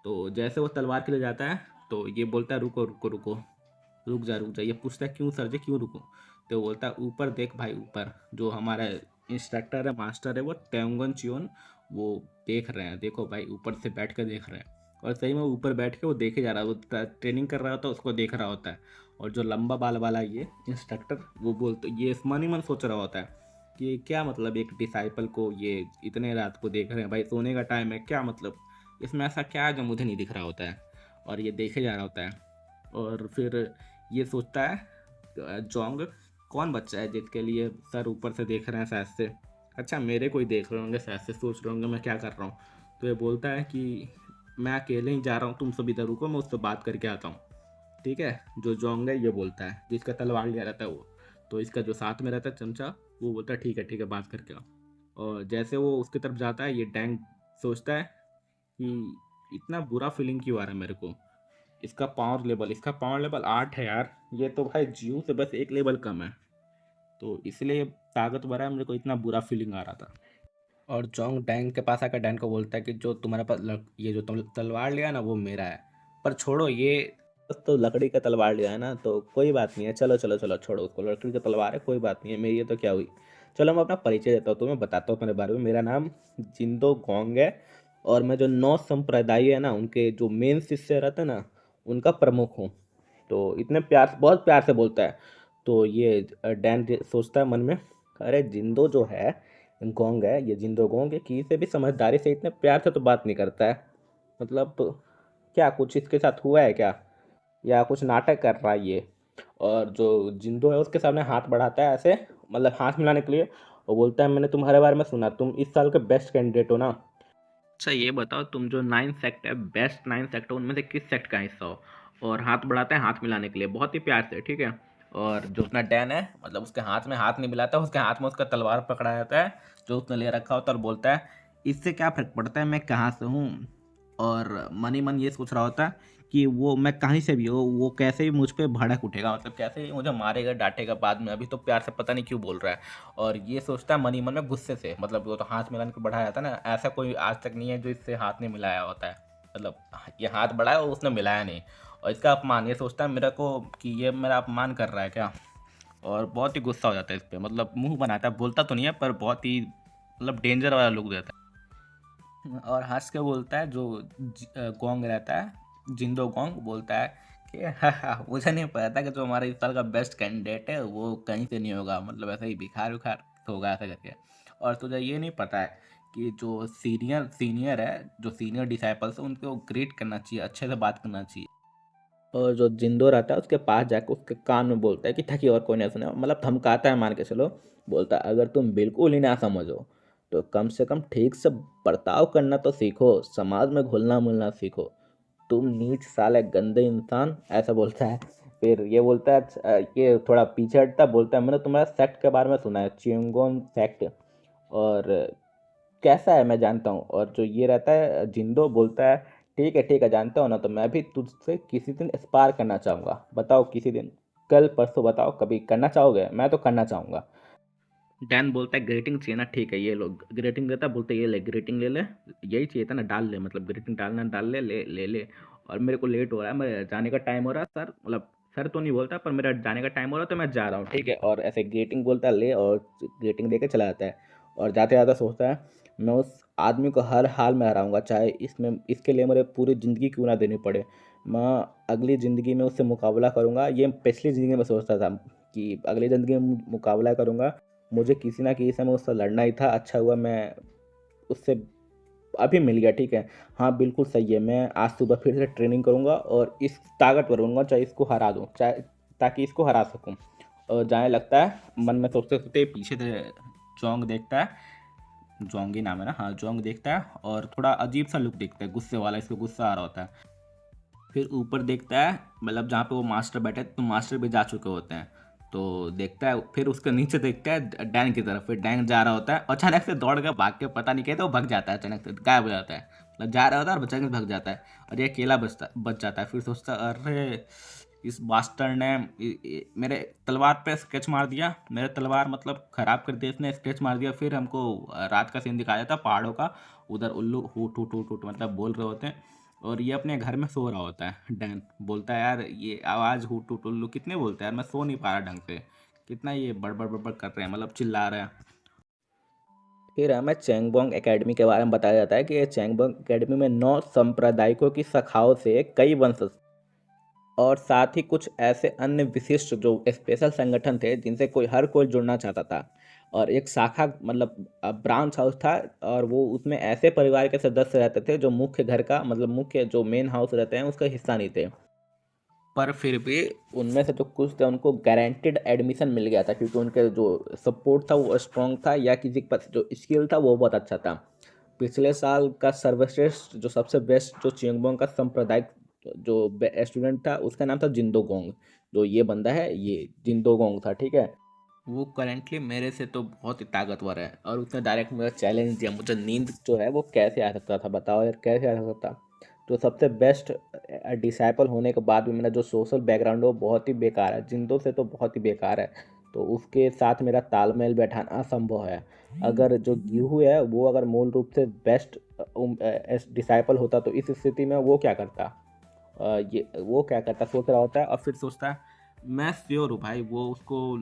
तो जैसे वो तलवार के लिए जाता है तो ये बोलता है रुको रुको रुको, रुक जा रुक जा। ये पूछता है क्यों सर जी क्यों रुको। तो बोलता है ऊपर देख भाई ऊपर, जो हमारा इंस्ट्रक्टर है, मास्टर है, वो टेंगन चियोन वो देख रहे हैं। देखो भाई, ऊपर से बैठ कर देख रहे हैं, और सही में ऊपर बैठ के वो देखे जा रहा है, वो ट्रेनिंग कर रहा होता है, उसको देख रहा होता है। और जो लंबा बाल वाला ये इंस्ट्रक्टर, वो बोलते, ये मन ही मन सोच रहा होता है कि क्या मतलब एक डिसाइपल को ये इतने रात को देख रहे हैं, भाई सोने का टाइम है, क्या मतलब इसमें ऐसा क्या है जो मुझे नहीं दिख रहा होता है। और ये देखे जा रहा होता है, और फिर ये सोचता है जोंग, कौन बच्चा है जिसके लिए सर ऊपर से देख रहे हैं शायद से, अच्छा मेरे कोई देख रहे होंगे शायद से, सोच रहे होंगे मैं क्या कर रहा हूँ। तो ये बोलता है कि मैं अकेले ही जा रहा हूँ, तुम सब इधर रुको, मैं उससे बात करके आता हूँ। ठीक है, जो जोंग है ये बोलता है, जिसका तलवार लिया रहता है वो। तो इसका जो साथ में रहता है चमचा, वो बोलता है ठीक है बात करके आओ। और जैसे वो उसकी तरफ जाता है, ये डैंग सोचता है कि इतना बुरा फीलिंग क्यों आ रहा है मेरे को। इसका पावर लेवल 8 है यार, ये तो भाई जीव से बस एक लेवल कम है, तो इसलिए ताकतवर है, मेरे को इतना बुरा फीलिंग आ रहा था। और जोंग डैंग के पास आकर डैन को बोलता है कि जो तुम्हारे पास ये जो तुम तलवार लिया ना वो मेरा है, पर छोड़ो ये, तो लकड़ी का तलवार लिया है ना, तो कोई बात नहीं है, चलो चलो चलो छोड़ो उसको, लकड़ी का तलवार है, कोई बात नहीं है, मेरी है तो क्या हुई। चलो मैं अपना परिचय देता हूँ, तुम्हें बताता हूँ अपने बारे में। मेरा नाम जिंदो गोंग है, और मैं जो 9 संप्रदाय है ना, उनके जो मेन शिष्य रहते हैं ना, उनका प्रमुख हूँ। तो इतने प्यार से, बहुत प्यार से बोलता है। तो ये डैन सोचता है मन में, अरे जिंदो जो है, गोंग है, ये जिंदो गोंग है, कि इसे भी समझदारी से इतने प्यार से तो बात नहीं करता है, मतलब क्या कुछ इसके साथ हुआ है क्या, या कुछ नाटक कर रहा है ये। और जो जिंदो है उसके सामने हाथ बढ़ाता है ऐसे, मतलब हाथ मिलाने के लिए, और बोलता है मैंने तुम्हारे बारे में सुना, तुम इस साल के बेस्ट कैंडिडेट हो ना। अच्छा ये बताओ, तुम जो 9 सेक्ट है, बेस्ट 9 सेक्ट है, उनमें से किस सेक्ट का हिस्सा हो। और हाथ बढ़ाता है हाथ मिलाने के लिए, बहुत ही प्यार से, ठीक है। और जो अपना डैन है, मतलब उसके हाथ में हाथ नहीं मिलाता, उसके हाथ में उसका तलवार पकड़ा जाता है जो उसने ले रखा होता है, और बोलता है इससे क्या फर्क पड़ता है मैं कहाँ से हूँ। और मन ही मन ये सोच रहा होता है कि वो मैं कहीं से भी हो, वो कैसे भी मुझ पे भड़क उठेगा, मतलब कैसे ही मुझे मारेगा डांटेगा बाद में, अभी तो प्यार से पता नहीं क्यों बोल रहा है। और ये सोचता है मन ही मन में गुस्से से, मतलब वो तो हाथ मिलाने को बढ़ाया था ना, ऐसा कोई आज तक नहीं है जो इससे हाथ नहीं मिलाया होता है, मतलब ये हाथ बढ़ाया और उसने मिलाया नहीं। और इसका अपमान, ये सोचता है मेरे को कि ये मेरा अपमान कर रहा है क्या। और बहुत ही गुस्सा हो जाता है इस पर, मतलब मुंह बनाता है, बोलता तो नहीं है पर बहुत ही मतलब डेंजर वाला लुक देता है। और हंस के बोलता है जो गोंग रहता है, जिंदो गोंग बोलता है कि हाँ मुझे नहीं पता था कि जो हमारे इस साल का बेस्ट कैंडिडेट है वो कहीं से नहीं होगा, मतलब ऐसे ही भिखार उखार होगा ऐसा करके। और तुझे ये नहीं पता है कि जो सीनियर सीनियर है, जो सीनियर डिसाइपल्स है, उनको ग्रीट करना चाहिए, अच्छे से बात करना चाहिए। और जो जिंदो रहता है उसके पास जाकर उसके कान में बोलता है कि ताकि और कोई नहीं सुने, मतलब धमकाता है मान के चलो। बोलता है अगर तुम बिल्कुल ही ना समझो तो कम से कम ठीक से बर्ताव करना तो सीखो, समाज में घुलना मिलना सीखो, तुम नीच साले गंदे इंसान, ऐसा बोलता है। फिर ये बोलता है ये थोड़ा पीछे हटता, बोलता है मैंने तुम्हारा सेक्ट के बारे में सुना है, चिंगोन सेक्ट, और कैसा है मैं जानता हूँ। और जो ये रहता है जिंदो बोलता है ठीक है जानता हो ना, तो मैं भी तुझसे किसी दिन स्पार करना चाहूँगा, बताओ किसी दिन, कल परसों बताओ, कभी करना चाहोगे, मैं तो करना चाहूँगा। डैन बोलता है ग्रेटिंग चाहिए ना, ठीक है ये लोग ग्रेटिंग देता है, बोलते ये ले ग्रेटिंग ले ले, यही चाहिए था ना, डाल ले, मतलब ग्रेटिंग डालना डाल ले ले ले ले। और मेरे को लेट हो रहा है, मैं जाने का टाइम हो रहा है सर, मतलब सर तो नहीं बोलता पर मेरा जाने का टाइम हो रहा है तो मैं जा रहा हूँ, ठीक है। और ऐसे ग्रेटिंग बोलता है ले, और ग्रेटिंग दे के चला जाता है। और जाते जाते सोचता है मैं उस आदमी को हर हाल में हराऊंगा, चाहे इसमें इसके लिए मुझे पूरी ज़िंदगी क्यों ना देनी पड़े, मैं अगली ज़िंदगी में उससे मुकाबला करूंगा। ये पिछली ज़िंदगी में सोचता था कि अगली ज़िंदगी में मुकाबला करूंगा, मुझे किसी ना किसी समय उससे लड़ना ही था, अच्छा हुआ मैं उससे अभी मिल गया, ठीक है। हाँ बिल्कुल सही है, मैं आज सुबह फिर से ट्रेनिंग करूँगा और इस ताकतवर बनूंगा, चाहे इसको हरा दूँ, चाहे ताकि इसको हरा सकूँ। और जाने लगता है, मन में सोचते सोचते पीछे से जोंग देखता है, जोंग ही नाम है ना, हाँ जोंग देखता है, और थोड़ा अजीब सा लुक देखता है, गुस्से वाला, इसको गुस्सा आ रहा होता है। फिर ऊपर देखता है, मतलब जहाँ पे वो मास्टर बैठे तो मास्टर भी जा चुके होते हैं, तो देखता है, फिर उसके नीचे देखता है डैन की तरफ, फिर डैन जा रहा होता है, और अचानक से दौड़ के भाग के पता नहीं कहते वो भग जाता है, अचानक से गायब हो जाता है, मतलब जा रहा होता है और अचानक से भग जाता है। और ये अकेला बच जाता है। फिर सोचता है अरे इस मास्टर ने मेरे तलवार पे स्केच मार दिया, मेरे तलवार मतलब खराब कर दिया इसने, स्केच मार दिया। फिर हमको रात का सीन दिखाया जाता है पहाड़ों का, उधर उल्लू हुट हुट हुट हुट मतलब बोल रहे होते हैं, और ये अपने घर में सो रहा होता है। डैन बोलता है यार ये आवाज़ हुट हुट उल्लू कितने बोलते हैं यार, मैं सो नहीं पा रहा ढंग से, कितना ये बड़बड़ बड़बड़ कर रहे हैं, मतलब चिल्ला रहे हैं। फिर हमें चैंगबोंग एकेडमी के बारे में बताया जाता है कि ये चैंगबोंग एकेडमी में 9 सांप्रदायिकों की शाखाओं से कई वंश और साथ ही कुछ ऐसे अन्य विशिष्ट जो स्पेशल संगठन थे जिनसे हर कोई जुड़ना चाहता था। और एक शाखा मतलब ब्रांच हाउस था, और वो उसमें ऐसे परिवार के सदस्य रहते थे जो मुख्य घर का मतलब मुख्य जो मेन हाउस रहते हैं उसका हिस्सा नहीं थे। पर फिर भी उनमें से जो कुछ थे उनको गारंटेड एडमिशन मिल गया था, क्योंकि उनके जो सपोर्ट था वो स्ट्रॉन्ग था, या किसी के पास जो स्किल था वो बहुत अच्छा था। पिछले साल का सर्वश्रेष्ठ जो सबसे बेस्ट जो चियंगबोंग का सांप्रदायिक जो स्टूडेंट था उसका नाम था जिंदोगोंग। जो ये बंदा है ये जिंदोगोंग था, ठीक है। वो करेंटली मेरे से तो बहुत ही ताकतवर है, और उसने डायरेक्ट मुझे चैलेंज दिया, मुझे नींद जो है वो कैसे आ सकता था, बताओ यार कैसे आ सकता था। तो सबसे बेस्ट डिसाइपल होने के बाद भी मेरा जो सोशल बैकग्राउंड है वो बहुत ही बेकार है, जिंदो से तो बहुत ही बेकार है। तो उसके साथ मेरा तालमेल बैठाना असंभव है। अगर जो गेहूँ है वो अगर मूल रूप से बेस्ट डिसाइपल होता तो इस स्थिति में वो क्या करता। ये वो क्या करता, सोच रहा होता है और फिर सोचता है मैं श्योर हूँ भाई वो उसको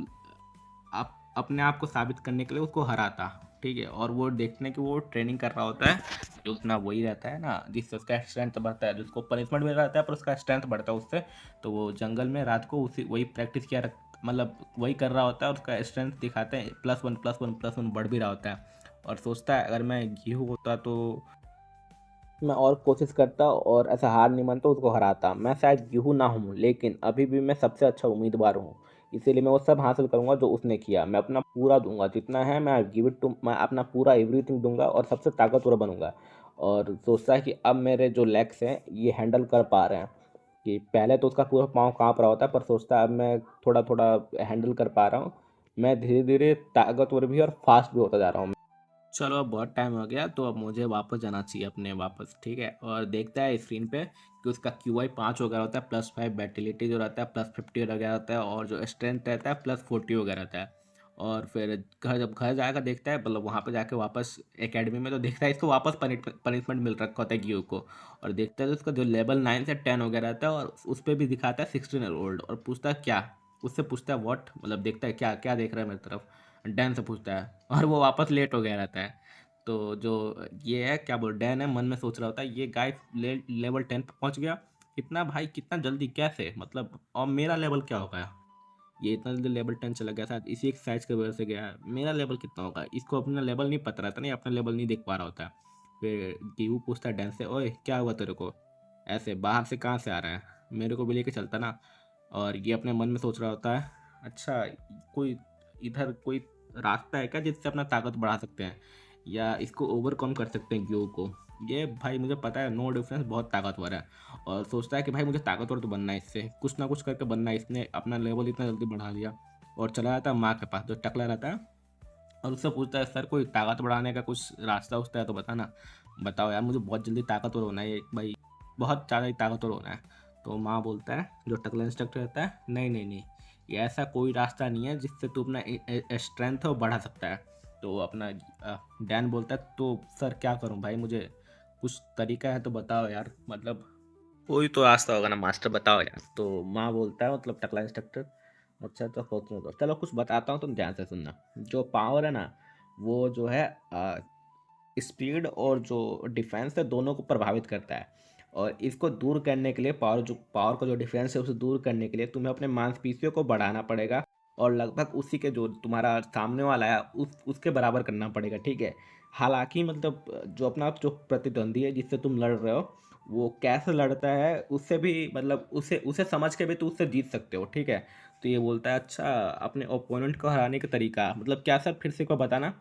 आप अपने आप को साबित करने के लिए उसको हराता, ठीक है। और वो देखने की वो ट्रेनिंग कर रहा होता है, जो उसना वही रहता है ना जिससे उसका स्ट्रेंथ बढ़ता है, जिसको पनिशमेंट मिल रहता है पर उसका स्ट्रेंथ बढ़ता है उससे। तो वो जंगल में रात को उसी वही प्रैक्टिस किया मतलब वही कर रहा होता है, और उसका स्ट्रेंथ दिखाते हैं +1 बढ़ भी रहा होता है। और सोचता है अगर मैं गेहूँ होता तो मैं और कोशिश करता और ऐसा हार नहीं मानता, उसको हराता। मैं शायद गेहूँ ना हूँ लेकिन अभी भी मैं सबसे अच्छा उम्मीदवार हूँ, इसीलिए मैं वो सब हासिल करूँगा जो उसने किया। मैं अपना पूरा दूंगा जितना है, मैं गिव इट टू, मैं अपना पूरा एवरीथिंग दूंगा और सबसे ताकतवर बनूंगा। और सोचता है कि अब मेरे जो लेग्स हैं ये हैंडल कर पा रहे हैं, कि पहले तो उसका पूरा पाँव काँप रहा होता है पर सोचता है अब मैं थोड़ा थोड़ा हैंडल कर पा रहा हूँ, मैं धीरे धीरे ताकतवर भी और फास्ट भी होता जा रहा हूँ। चलो अब बहुत टाइम हो गया तो अब मुझे वापस जाना चाहिए अपने वापस, ठीक है। और देखता है स्क्रीन पे कि उसका QI 5 हो गया होता है, +5 बैटिलिटी जो रहता है +50 हो गया होता है, और जो स्ट्रेंथ रहता है +40 हो गया रहता है। और फिर जब घर जाकर देखता है मतलब वहाँ पे जाके वापस एकेडमी में, तो देखता है इसको वापस पनिशमेंट मिल रखा होता है गियो को। और देखता है तो उसका जो लेवल 9 से 10 हो गया रहता है, और उस पर भी दिखाता है 16 year old, और पूछता है क्या, उससे पूछता है व्हाट, मतलब देखता है क्या क्या देख रहा है मेरी तरफ, डैन से पूछता है, और वो वापस लेट हो गया रहता है। तो जो ये है क्या बोल डैन है मन में सोच रहा होता है ये गाय लेवल 10 पे पहुंच गया, कितना भाई कितना जल्दी कैसे, मतलब और मेरा लेवल क्या होगा, ये इतना जल्दी लेवल 10 चला गया शायद इसी एक साइज की वजह से गया है, मेरा लेवल कितना होगा, इसको अपना लेवल नहीं पता रहता, नहीं अपना लेवल नहीं देख पा रहा होता है। फिर गेहूँ पूछता है डैन से, ओए क्या हुआ तेरे को, ऐसे बाहर से कहाँ से आ रहा है, मेरे को भी लेके चलता ना। और ये अपने मन में सोच रहा होता है अच्छा कोई इधर कोई रास्ता है क्या जिससे अपना ताकत बढ़ा सकते हैं, या इसको ओवरकम कर सकते हैं ग्यो को। ये भाई मुझे पता है नो डिफरेंस बहुत ताकतवर है, और सोचता है कि भाई मुझे ताकतवर तो बनना है, इससे कुछ ना कुछ करके बनना है। इसने अपना लेवल इतना जल्दी बढ़ा लिया, और चला जाता है माँ के पास जो टकला रहता है, और उससे पूछता है सर कोई ताकत बढ़ाने का कुछ रास्ता उस्ता है तो बताना, बताओ यार मुझे बहुत जल्दी ताकतवर होना है भाई, बहुत ज़्यादा ही ताकतवर होना है। तो माँ बोलता है जो टकला इंस्ट्रक्टर रहता है, नहीं नहीं नहीं, ये ऐसा कोई रास्ता नहीं है जिससे तू अपना स्ट्रेंथ है वो बढ़ा सकता है। तो अपना डैन बोलता है तो सर क्या करूं भाई, मुझे कुछ तरीका है तो बताओ यार, मतलब कोई तो रास्ता होगा ना मास्टर, बताओ यार। तो माँ बोलता है मतलब टकला इंस्ट्रक्टर, अच्छा तो सोचने दो, चलो कुछ बताता हूँ तुम ध्यान से सुनना। जो पावर है ना वो जो है स्पीड और जो डिफेंस है दोनों को प्रभावित करता है। और इसको दूर करने के लिए पावर का जो डिफेंस है उसे दूर करने के लिए तुम्हें अपने मांसपेशियों को बढ़ाना पड़ेगा, और लगभग उसी के जो तुम्हारा सामने वाला है उसके बराबर करना पड़ेगा, ठीक है। हालांकि मतलब जो अपना जो प्रतिद्वंदी है जिससे तुम लड़ रहे हो वो कैसे लड़ता है उससे भी मतलब उसे उसे समझ के भी तो उससे जीत सकते हो, ठीक है। तो ये बोलता है अच्छा अपने ओपोनेंट को हराने का तरीका मतलब क्या सर, फिर से को बताना।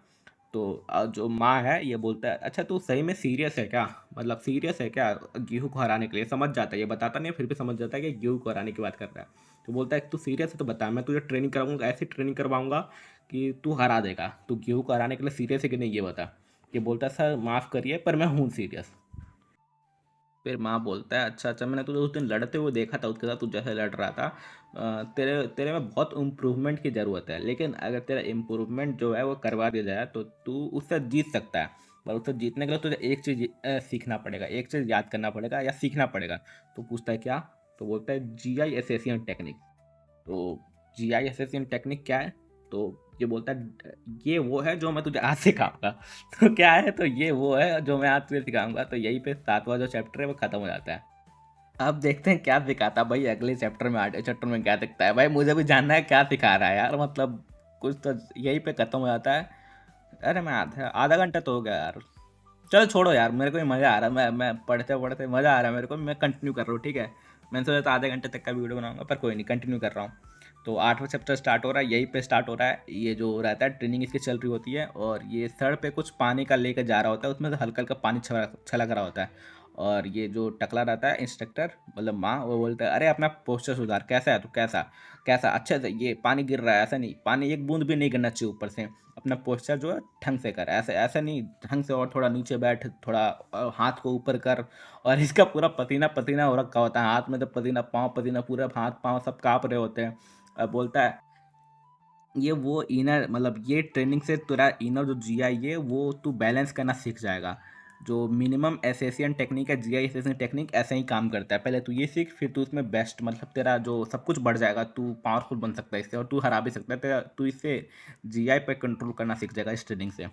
तो जो माँ है ये बोलता है अच्छा तू सही में सीरियस है क्या, मतलब सीरियस है क्या गेहूँ को हराने के लिए, समझ जाता है ये बताता नहीं है, फिर भी समझ जाता है कि गेहूँ को हराने की बात कर रहा है। तो बोलता है तू सीरियस है तो बता, मैं तुझे ट्रेनिंग कराऊंगा, ऐसी ट्रेनिंग करवाऊंगा कि तू हरा देगा, तू गेहूँ को हराने के लिए सीरियस है कि नहीं ये बता। ये बोलता है सर माफ़ करिए पर मैं हूँ सीरियस। फिर माँ बोलता है अच्छा अच्छा मैंने तुझे उस दिन लड़ते हुए देखा था, उसके साथ तू जैसे लड़ रहा था, तेरे तेरे में बहुत इम्प्रूवमेंट की ज़रूरत है, लेकिन अगर तेरा इम्प्रूवमेंट जो है वो करवा दिया जाए तो तू उससे जीत सकता है। पर उससे जीतने के लिए तुझे एक चीज़ सीखना पड़ेगा, एक चीज़ याद करना पड़ेगा या सीखना पड़ेगा। तो पूछता है क्या, तो बोलता है GI एसेसियन टेक्निक। तो GI एसेसियन टेक्निक क्या है, तो ये बोलता है ये वो है जो मैं तुझे आज सिखाऊंगा। तो क्या है, तो ये वो है जो मैं आज तुझे सिखाऊंगा। तो यहीं पे 7वां जो चैप्टर है वो खत्म हो जाता है। अब देखते हैं क्या सिखाता है भाई अगले चैप्टर में, 8वें चैप्टर में क्या दिखता है भाई। मुझे भी जानना है क्या सिखा रहा है यार, मतलब कुछ तो यहीं पे खत्म हो जाता है। अरे मैं आधा आधा घंटा तो हो गया यार। चलो छोड़ो यार, मेरे को भी मज़ा आ रहा है, मैं पढ़ते पढ़ते मज़ा आ रहा है मेरे को, मैं कंटिन्यू कर रहा हूँ, ठीक है। मैंने सोचा था आधे घंटे तक का वीडियो बनाऊंगा, पर कोई नहीं, कंटिन्यू कर रहा हूँ। तो 8वां चैप्टर स्टार्ट हो रहा है, यहीं पे स्टार्ट हो रहा है। ये जो रहता है ट्रेनिंग इसकी चल रही होती है, और ये सर पे कुछ पानी का लेकर जा रहा होता है, उसमें से हल्का हल्का पानी छलक रहा होता है। और ये जो टकला रहता है इंस्ट्रक्टर, मतलब माँ, वो बोलता है अरे अपना पोस्चर सुधार, कैसा है तू, कैसा कैसा, अच्छे से, ये पानी गिर रहा है, ऐसा नहीं, पानी एक बूंद भी नहीं गिरना चाहिए ऊपर से, अपना पोस्चर जो है ढंग से कर, ऐसे ऐसे नहीं, ढंग से, और थोड़ा नीचे बैठ, थोड़ा हाथ को ऊपर कर। और इसका पूरा पसीना पसीना हो रखा होता है, हाथ में तो पसीना, पाँव पसीना, पूरा हाथ पाँव सब काँप रहे होते हैं। बोलता है ये वो इनर, मतलब ये ट्रेनिंग से तेरा इनर जो जीआई है वो तू बैलेंस करना सीख जाएगा। जो मिनिमम एसेसियन टेक्निक है, जीआई एसेसियन टेक्निक ऐसे ही काम करता है। पहले तू ये सीख, फिर तू इसमें बेस्ट, मतलब तेरा जो सब कुछ बढ़ जाएगा, तू पावरफुल बन सकता है इससे, और तू हरा भी सकता है तेरा, तू इससे जीआई पे कंट्रोल करना सीख जाएगा इस ट्रेनिंग से।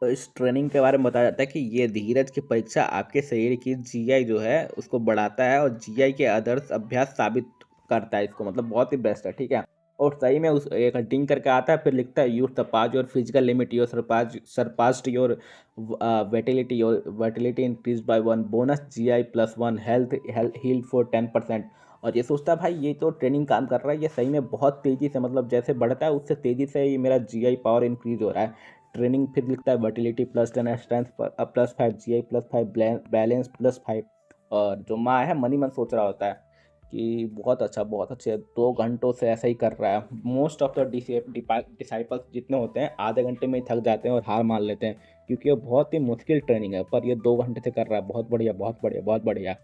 तो इस ट्रेनिंग के बारे में बताया जाता है कि ये धीरज की परीक्षा आपके शरीर की जीआई जो है उसको बढ़ाता है, और जीआई के आदर्श अभ्यास साबित करता है इसको, मतलब बहुत ही बेस्ट है, ठीक है। और सही में उस एक टिंग करके आता है, फिर लिखता है you surpass your physical limit, your surpassed your vitality increase by 1 bonus GI +1 health healed for 10%। और ये सोचता है भाई ये तो ट्रेनिंग काम कर रहा है, ये सही में बहुत तेज़ी से, मतलब जैसे बढ़ता है उससे तेज़ी से ये मेरा जीआई पावर इंक्रीज हो रहा है। ट्रेनिंग फिर लिखता है वर्टिलिटी +10 स्ट्रेंथ +5 जीआई +5 बैलेंस +5। और जो माँ है मनी मन सोच रहा होता है कि बहुत अच्छा, बहुत अच्छे, 2 घंटों से ऐसा ही कर रहा है। मोस्ट ऑफ द डिसाइपल्स जितने होते हैं आधे घंटे में ही थक जाते हैं और हार मान लेते हैं, क्योंकि ये बहुत ही मुश्किल ट्रेनिंग है, पर ये 2 घंटे से कर रहा है। बहुत बढ़िया, बहुत बढ़िया, बहुत बढ़िया।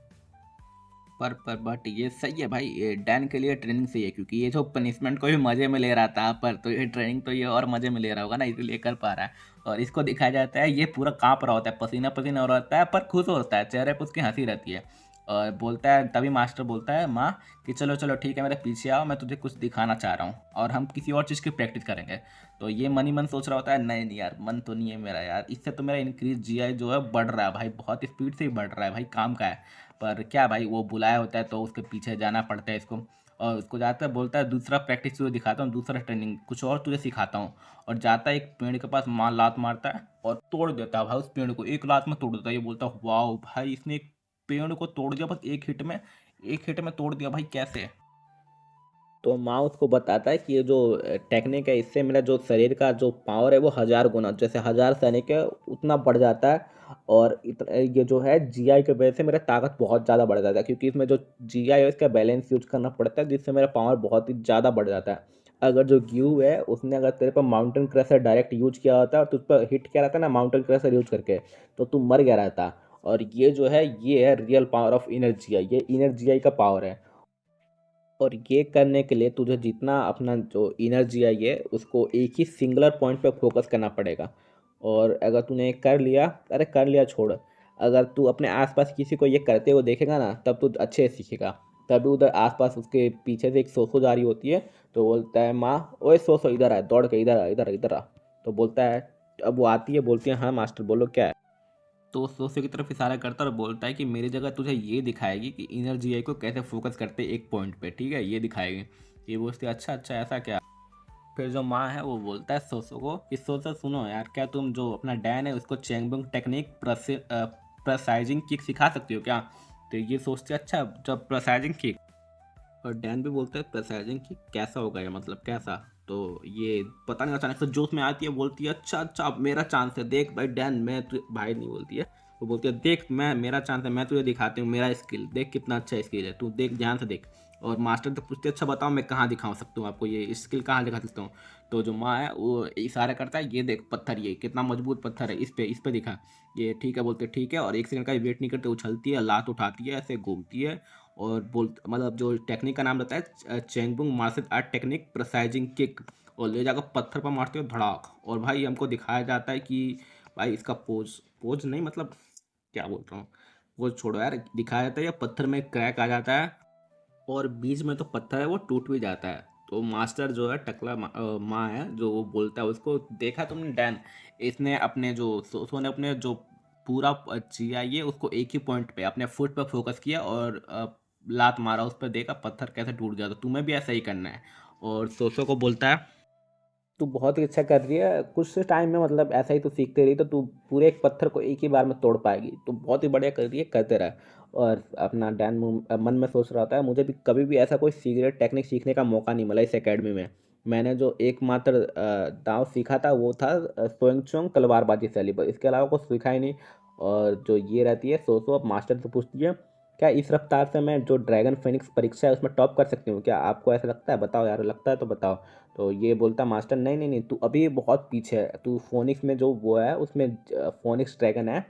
पर बट ये सही है भाई, ये डैन के लिए ट्रेनिंग सही है, क्योंकि ये जो पनिशमेंट को भी मज़े में ले रहा था, पर तो ये ट्रेनिंग तो ये और मज़े में ले रहा होगा ना, इसलिए कर पा रहा है। और इसको दिखाया जाता है ये पूरा काँप रहा होता है, पसीना पसीना हो रहा होता है, पर खुश होता है, चेहरे पर उसकी हंसी रहती है। और बोलता है, तभी मास्टर बोलता है माँ कि चलो चलो ठीक है, मेरे पीछे आओ, मैं तुझे कुछ दिखाना चाह रहा हूँ, और हम किसी और चीज़ की प्रैक्टिस करेंगे। तो ये मन ही मन सोच रहा होता है, नहीं नहीं यार, मन तो नहीं है मेरा यार, इससे तो मेरा इंक्रीज जीआई जो है बढ़ रहा है भाई, बहुत स्पीड से ही बढ़ रहा है भाई, काम का है। पर क्या भाई, वो बुलाया होता है तो उसके पीछे जाना पड़ता है इसको। और उसको जाता है, बोलता है दूसरा प्रैक्टिस तुझे दिखाता हूँ, दूसरा ट्रेनिंग कुछ और तुझे सिखाता हूँ। और जाता है एक पेड़ के पास, माँ लात मारता है और तोड़ देता है भाई, उस पेड़ को एक लात में तोड़ देता है। ये बोलता है वाह भाई, इसने एक पेड़ को तोड़ दिया बस एक हिट में, एक हिट में तोड़ दिया भाई, कैसे। तो माँ उसको बताता है कि ये जो टेक्निक है इससे मेरा जो शरीर का जो पावर है वो 1000 गुना, जैसे 1000 सैनिक है उतना बढ़ जाता है। और ये जो है जीआई की वजह से मेरा ताकत बहुत ज़्यादा बढ़ जाता है, क्योंकि इसमें जो जीआई है इसका बैलेंस यूज करना पड़ता है, जिससे मेरा पावर बहुत ही ज़्यादा बढ़ जाता है। अगर जो ग्यू है उसने अगर तेरे पर माउंटेन क्रशर डायरेक्ट यूज किया होता और तुझ पर हिट किया रहता ना माउंटेन क्रशर यूज करके, तो तू मर गया रहता। और ये जो है ये है real power of inner GI, ये इनर जीआई का पावर है। और ये करने के लिए तुझे जितना अपना जो एनर्जी आई है उसको एक ही सिंगुलर पॉइंट पे फोकस करना पड़ेगा। और अगर तूने कर लिया, अरे कर लिया छोड़, अगर तू अपने आसपास किसी को ये करते हुए देखेगा ना तब तू अच्छे से सीखेगा। तभी उधर आसपास उसके पीछे से एक सोसो जा रही होती है, तो बोलता है माँ ओए सोसो इधर आ, दौड़ के इधर आ, इधर आ, इधर आ। तो बोलता है, अब वो आती है, बोलती है हाँ मास्टर बोलो क्या है। तो वो सोफे की तरफ इशारा करता है और बोलता है कि मेरी जगह तुझे ये दिखाएगी कि इनर जीआई को कैसे फोकस करते हैं एक पॉइंट पे, ठीक है, ये दिखाएगी। ये बोलती है अच्छा अच्छा ऐसा क्या। फिर जो माँ है वो बोलता है सोसो को कि सोसो सुनो यार, क्या तुम जो अपना डैन है उसको चेंगबुंग टेक्निक प्रेसाइजिंग किक सिखा सकती हो क्या। तो ये सोचते हैं अच्छा जब प्रेसाइजिंग किक, और डैन भी बोलता है प्रेसाइजिंग किक कैसा होगा ये, मतलब कैसा। तो ये पता नहीं, अचानक से जोश में आती है, बोलती है अच्छा अच्छा अब मेरा चांस है, देख भाई डैन, मैं भाई नहीं बोलती है, वो बोलती है देख मैं, मेरा चांस है, मैं तुझे दिखाती हूँ मेरा स्किल, देख कितना अच्छा स्किल है, तू देख ध्यान से देख। और मास्टर तो पूछते अच्छा बताओ मैं कहाँ दिखा सकता हूँ आपको, ये स्किल कहाँ दिखा सकता हूँ। तो जो माँ है वो इशारा करता है, ये देख पत्थर, ये कितना मजबूत पत्थर है, इस पे दिखा। ये ठीक है बोलते ठीक है, और एक सेकंड का वेट नहीं करते, उछलती है, लात उठाती है, ऐसे घूमती है। और बोल, मतलब जो टेक्निक का नाम रहता है चेंगबुंग मार्शल आर्ट टेक्निक प्रेसाइजिंग किक। और ले जाकर पत्थर पर मारते हो धड़ाक, और भाई हमको दिखाया जाता है कि भाई इसका पोज पोज नहीं, मतलब क्या बोल रहा हूँ, वो छोड़ो यार, दिखाया जाता है या पत्थर में क्रैक आ जाता है, और बीच में तो पत्थर है वो टूट भी जाता है। तो मास्टर जो है टकला माँ है जो वो बोलता है उसको, देखा तुमने डैन, इसने अपने जो सोसो ने अपने जो पूरा चाहिए उसको एक ही पॉइंट पे अपने फुट पे फोकस किया और लात मारा उस पर, देखा पत्थर कैसे टूट गया, तो तुम्हें भी ऐसा ही करना है। और सोसो को बोलता है तू बहुत ही अच्छा कर रही है, कुछ टाइम में मतलब ऐसा ही तू सीखते रही तो तू पूरे एक पत्थर को एक ही बार में तोड़ पाएगी, तो बहुत ही बढ़िया कर रही है, करते रहा। और अपना डैन मन में सोच रहा था मुझे भी कभी भी ऐसा कोई सीक्रेट टेक्निक सीखने का मौका नहीं मिला इस एकेडमी में। मैंने जो एकमात्र दांव सीखा था वो था सोइंगचोंग तलवारबाजी शैली पर, इसके अलावा कुछ सीखा ही नहीं। और जो ये रहती है सोसो अब मास्टर से पूछती है क्या इस रफ्तार से मैं जो ड्रैगन फिनिक्स परीक्षा है उसमें टॉप कर सकती हूँ, क्या आपको ऐसा लगता है, बताओ यार, लगता है तो बताओ। तो ये बोलता मास्टर नहीं नहीं नहीं, तू अभी बहुत पीछे है, तू फोनिक्स में जो वो है उसमें फोनिक्स ड्रैगन है,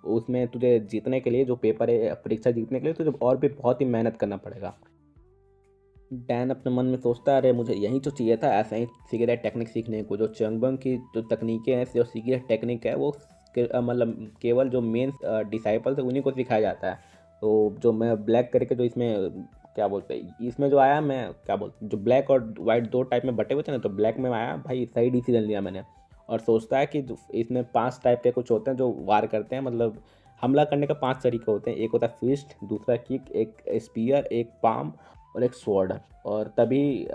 उसमें तुझे जीतने के लिए जो पेपर है परीक्षा जीतने के लिए तुझे और भी बहुत ही मेहनत करना पड़ेगा। डैन अपने मन में सोचता है अरे मुझे यही तो चाहिए था, ऐसा ही सीक्रेट टेक्निक सीखने को, जो चंगबंग की जो तकनीकें हैं जो सीक्रेट टेक्निक है वो मतलब केवल जो मेन डिसाइपल्स है उन्हीं को सिखाया जाता है। तो जो मैं ब्लैक करके जो इसमें क्या बोलते हैं इसमें जो आया, मैं क्या बोलते जो ब्लैक और वाइट दो टाइप में बटे हुए थे ना, तो ब्लैक में आया भाई, सही डिसीजन लिया मैंने। और सोचता है कि इसमें 5 टाइप के कुछ होते हैं जो वार करते हैं, मतलब हमला करने का 5 तरीके होते हैं, एक होता है फिस्ट, दूसरा किक, एक स्पीयर, एक पाम और एक स्वॉर्ड। और तभी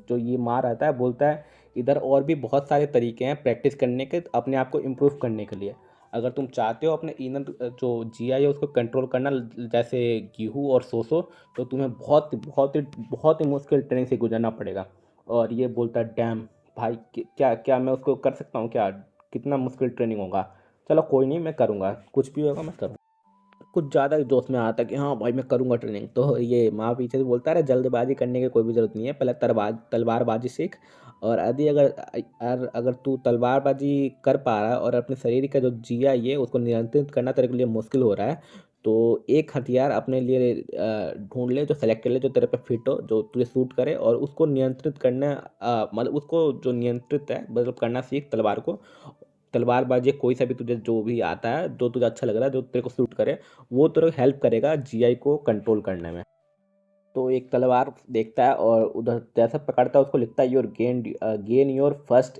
जो ये माँ रहता है बोलता है इधर और भी बहुत सारे तरीके हैं प्रैक्टिस करने के, अपने आप को इम्प्रूव करने के लिए। अगर तुम चाहते हो अपने इनर जो जीआई है उसको कंट्रोल करना, जैसे गेहूँ और सोसो, तो तुम्हें बहुत ही मुश्किल ट्रेनिंग से गुजरना पड़ेगा। और ये बोलता है डैम भाई, क्या क्या मैं उसको कर सकता हूँ क्या, कितना मुश्किल ट्रेनिंग होगा, चलो कोई नहीं मैं करूँगा, कुछ भी होगा मैं करूँगा। कुछ ज़्यादा ही जोश में आता है कि हाँ भाई मैं करूँगा ट्रेनिंग, तो ये माँ पीछे से बोलता है जल्दबाजी करने की कोई भी ज़रूरत नहीं है, पहले तलवारबाजी सीख। और यदि अगर तू तलवारबाजी कर पा रहा है और अपने शरीर का जो जिया ये उसको नियंत्रित करना तेरे के लिए मुश्किल हो रहा है, तो एक हथियार अपने लिए ढूंढ ले, जो सेलेक्ट कर ले, जो तेरे पे फिट हो, जो तुझे सूट करे, और उसको नियंत्रित करना मतलब उसको जो नियंत्रित है मतलब करना सीख तलवार को। तलवारबाजी कोई सा भी तुझे जो भी आता है जो तुझे अच्छा लग रहा है जो तेरे को सूट करे, वो तेरे को हेल्प करेगा जीआई को कंट्रोल करने में। तो एक तलवार देखता है और उधर जैसा पकड़ता है उसको लिखता है your gain your first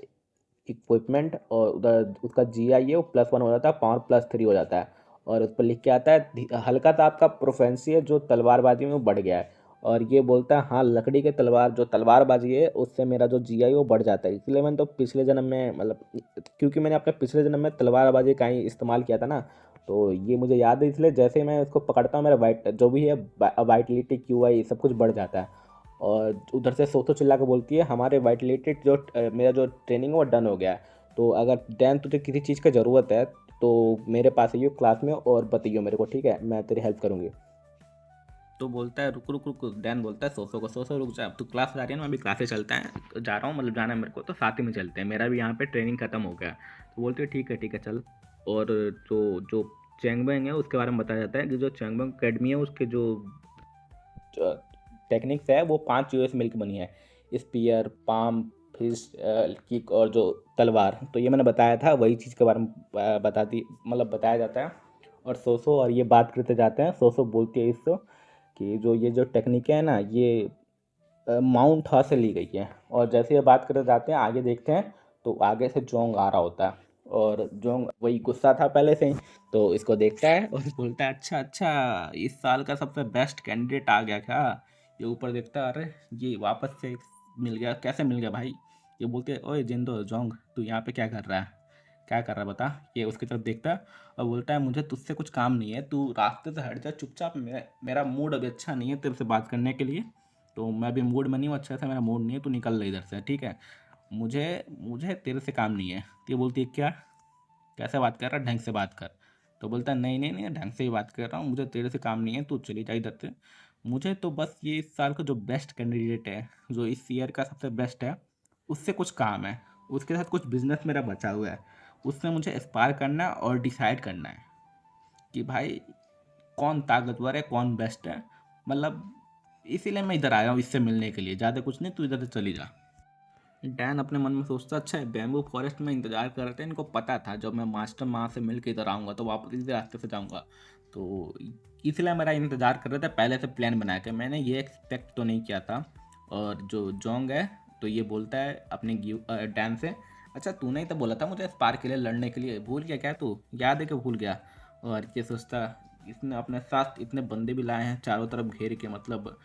equipment, और उधर उसका जीआई है वो +1 हो जाता है, पावर +3 हो जाता है। और उस पर लिख के आता है हल्का सा आपका प्रोफेंसी है जो तलवारबाजी में वो बढ़ गया है। और ये बोलता है हाँ लकड़ी के तलवार जो तलवारबाजी है उससे मेरा जो जीआई वो बढ़ जाता है, इसलिए मैंने तो पिछले जन्म में मतलब क्योंकि मैंने अपने पिछले जन्म में तलवारबाजी का ही इस्तेमाल किया था ना, तो ये मुझे याद है, इसलिए जैसे ही मैं इसको पकड़ता हूँ मेरा वाइट जो भी है वाइटलिटी क्यूआई सब कुछ बढ़ जाता है। और उधर से सोचो चिल्ला के बोलती है हमारे वाइटलिटी जो मेरा जो ट्रेनिंग है वो डन हो गया है, तो अगर डैन तुझे किसी चीज़ की ज़रूरत है तो मेरे पास आइयो क्लास में और बताइयो मेरे को, ठीक है, मैं तेरी हेल्प करूँगी। तो बोलता है रुक रुक रुक, डैन बोलता है सोसो को, सोसो रुक जा, तू क्लास जा रही है ना, मैं भी क्लास से चलता है जा रहा हूँ, मतलब जाना है मेरे को, तो साथ ही में चलते हैं, मेरा भी यहाँ पे ट्रेनिंग खत्म हो गया। तो बोलते हैं ठीक है चल। और जो जो चैंगबैंग है उसके बारे में बताया जाता है कि जो चैंगबैंग अकेडमी है उसके जो टेक्निक्स है वो 5 चीज़ों से मिलकर बनी है, स्पीयर, पाम, फिस्ट, किक और जो तलवार, तो ये मैंने बताया था वही चीज़ के बारे में बताती मतलब बताया जाता है। और सोसो और ये बात करते जाते हैं, सोसो बोलती है इसको कि जो ये जो टेक्निकें हैं ना ये माउंट हा से ली गई है। और जैसे ये बात करते जाते हैं आगे देखते हैं तो आगे से जोंग आ रहा होता है, और जोंग वही गुस्सा था पहले से ही, तो इसको देखता है और बोलता है अच्छा अच्छा इस साल का सबसे बेस्ट कैंडिडेट आ गया क्या। ये ऊपर देखता है अरे ये वापस से मिल गया, कैसे मिल गया भाई। ये बोलते हैं ओए जिंदो जोंग तू यहाँ पे क्या कर रहा है, क्या कर रहा है बता। ये उसकी तरफ देखता है और बोलता है मुझे तुझसे कुछ काम नहीं है, तू रास्ते से हट जा चुपचाप, मेरा मूड अभी अच्छा नहीं है तेरे से बात करने के लिए, तो मैं अभी मूड में नहीं हूँ, अच्छा सा मेरा मूड नहीं है, तू निकल ले इधर से, ठीक है, मुझे मुझे तेरे से काम नहीं है। तो ये बोलती है क्या, कैसे बात कर रहा है, ढंग से बात कर। तो बोलता है नहीं नहीं नहीं ढंग से ही बात कर रहा हूँ, मुझे तेरे से काम नहीं है, तू चली जा इधर से, मुझे तो बस ये इस साल का जो बेस्ट कैंडिडेट है, जो इस ईयर का सबसे बेस्ट है, उससे कुछ काम है, उसके साथ कुछ बिजनेस मेरा बचा हुआ है, उससे मुझे एस्पायर करना है और डिसाइड करना है कि भाई कौन ताकतवर है कौन बेस्ट है, मतलब इसीलिए मैं इधर आया हूँ इससे मिलने के लिए, ज़्यादा कुछ नहीं, तू इधर से चली जा। डैन अपने मन में सोचता अच्छा है बैम्बू फॉरेस्ट में इंतजार कर रहे थे, इनको पता था जब मैं मास्टर माँ से मिल के इधर आऊँगा तो वापस इसी रास्ते से जाऊँगा, तो इसलिए मेरा इंतजार कर रहे थे, पहले से प्लान बना के, मैंने ये एक्सपेक्ट तो नहीं किया था और जो जोंग है तो ये बोलता है अपने डैन से, अच्छा तूने ही तो बोला था मुझे स्पार्क के लिए लड़ने के लिए, भूल गया क्या तू, याद है कि भूल गया। और ये सोचता इसने अपने साथ इतने बंदे भी लाए हैं चारों तरफ घेर के, मतलब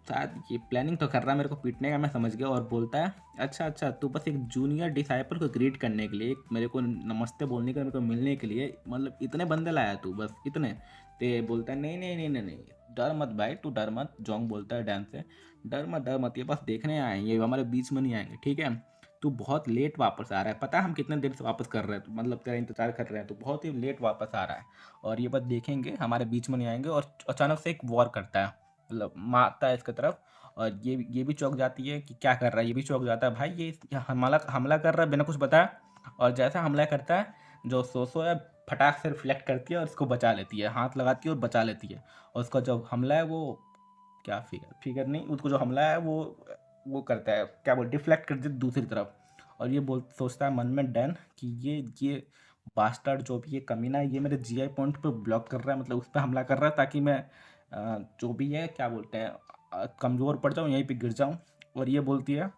शायद ये प्लानिंग तो कर रहा है मेरे को पीटने का, मैं समझ गया। और बोलता है अच्छा अच्छा तू बस एक जूनियर डिसाइपल को ग्रीट करने के लिए, एक मेरे को नमस्ते बोलने के लिए, मेरे को मिलने के लिए, मतलब इतने बंदे लाया तू, बस इतने। तो ये बोलता है नहीं नहीं नहीं नहीं नहीं, डर मत भाई, तू डर मत। जोंग बोलता है डैन से, डर मत, ये बस देखने आए हैं, ये हमारे बीच में नहीं आएंगे, ठीक है। तू बहुत लेट वापस आ रहा है, पता है हम कितने देर से वापस कर रहे हैं, तो मतलब तेरा इंतजार कर रहे हैं, तो बहुत ही लेट वापस आ रहा है, और ये बस देखेंगे हमारे बीच में नहीं आएंगे। और अचानक से एक वॉर करता है, मतलब मारता है इसकी तरफ, और ये भी चौंक जाती है कि क्या कर रहा है, ये भी चौंक जाता है, भाई ये हमला हमला कर रहा है बिना कुछ बताया। और जैसा हमला करता है, जो सोसो है फटाक से रिफ्लेक्ट करती है और इसको बचा लेती है, हाथ लगाती है और बचा लेती है। और उसका जो हमला है वो, क्या फिगर फिगर नहीं, उसको जो हमला है वो करता है, क्या बोल, डिफ्लेक्ट कर देती दूसरी तरफ। और ये बोल सोचता है मन में डैन कि ये बास्टर्ड जो भी ये कमीना है, ये मेरे जीआई पॉइंट पे ब्लॉक कर रहा है, मतलब उस पर हमला कर रहा है ताकि मैं जो भी है क्या बोलते हैं कमज़ोर पड़ जाऊँ, यहीं पे गिर जाऊँ। और ये बोलती है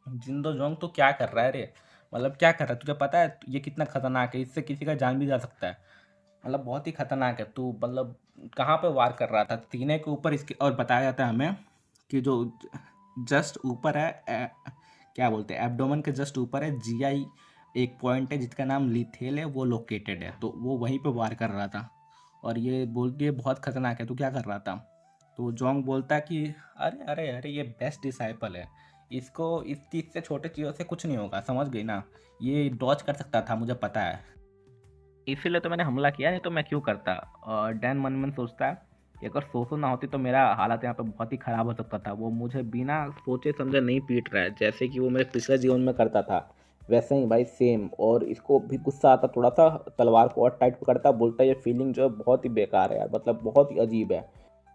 जिंदो जोंग तो क्या कर रहा है रे, मतलब क्या कर रहा है, तुझे पता है ये कितना खतरनाक है, इससे किसी का जान भी जा सकता है, मतलब बहुत ही खतरनाक है तू, मतलब कहाँ पे वार कर रहा था, सीने के ऊपर इसके। और बताया जाता है हमें कि जो जस्ट ऊपर है क्या बोलते हैं एब्डोमेन के जस्ट ऊपर है जीआई, एक पॉइंट है जिसका नाम लिथेल है, वो लोकेटेड है, तो वो वहीं पे वार कर रहा था। और ये बोलती है बहुत खतरनाक है, तू क्या कर रहा था। तो जोंग बोलता है कि अरे अरे अरे ये बेस्ट डिसाइपल है, इसको इस चीज़ से, छोटे चीज़ों से कुछ नहीं होगा, समझ गई ना, ये डॉज कर सकता था मुझे पता है, इसीलिए तो मैंने हमला किया, नहीं तो मैं क्यों करता। और डैन मन मन सोचता है कि अगर सोसो ना होती तो मेरा हालत यहाँ पे बहुत ही ख़राब हो सकता था, वो मुझे बिना सोचे समझे नहीं पीट रहा है, जैसे कि वो मेरे पिछले जीवन में करता था वैसे ही भाई सेम। और इसको भी गुस्सा आता थोड़ा सा, तलवार को और टाइट पकड़ता, बोलता है ये फीलिंग जो है बहुत ही बेकार है यार, मतलब बहुत ही अजीब है।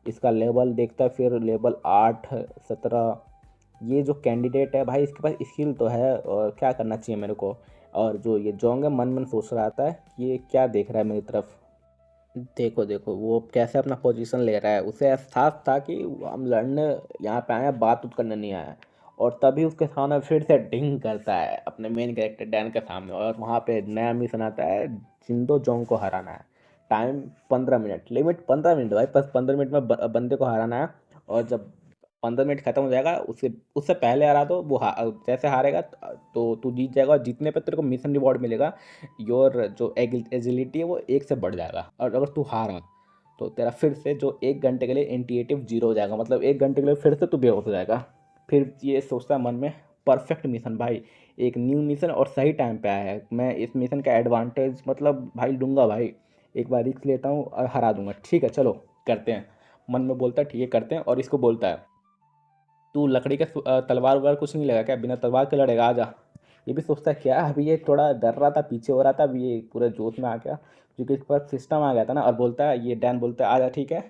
इसका लेवल देखता है, फिर लेवल 8 17, ये जो कैंडिडेट है भाई इसके पास स्किल तो है, और क्या करना चाहिए मेरे को। और जो ये जोंग है मन मन सोच रहा था ये क्या देख रहा है मेरी तरफ, देखो देखो वो कैसे अपना पोजीशन ले रहा है, उसे एहसास था कि हम लड़ने यहाँ पे आए हैं, बात उत करने नहीं आए हैं। और तभी उसके सामने फिर से डिंग करता है अपने मेन कैरेक्टर डैन के सामने, और वहाँ पे नया मिशन आता है, जिंदो जोंग को हराना है। टाइम 15 मिनट, लिमिट 15 मिनट भाई, बस 15 मिनट में बंदे को हराना है। और जब 15 मिनट खत्म हो जाएगा, उससे उससे पहले हरा दो वो जैसे हारेगा तो तू जीत जाएगा, और जीतने पर तेरे को मिशन रिवॉर्ड मिलेगा, योर जो एजिलिटी है वो 1 से बढ़ जाएगा। और अगर तू हारा तो तेरा फिर से जो 1 घंटे के लिए इंटिएटिव 0 हो जाएगा, मतलब 1 घंटे के लिए फिर से तू बेहोश हो जाएगा। फिर ये सोचता है मन में, परफेक्ट मिशन भाई, एक न्यू मिशन और सही टाइम पे आया है, मैं इस मिशन का एडवांटेज मतलब भाई लूँगा भाई, एक बार रिस्क लेता हूँ और हरा दूंगा, ठीक है चलो करते हैं। मन में बोलता है ठीक है करते हैं, और इसको बोलता है तू लकड़ी का तलवार वलवार कुछ नहीं लगा क्या, बिना तलवार के लड़ेगा, आजा। ये भी सोचता है क्या, अभी ये थोड़ा डर रहा था पीछे हो रहा था, अभी ये पूरे जोश में आ गया क्योंकि इसके पास सिस्टम आ गया था ना। और बोलता है ये डैन बोलता है आजा ठीक है,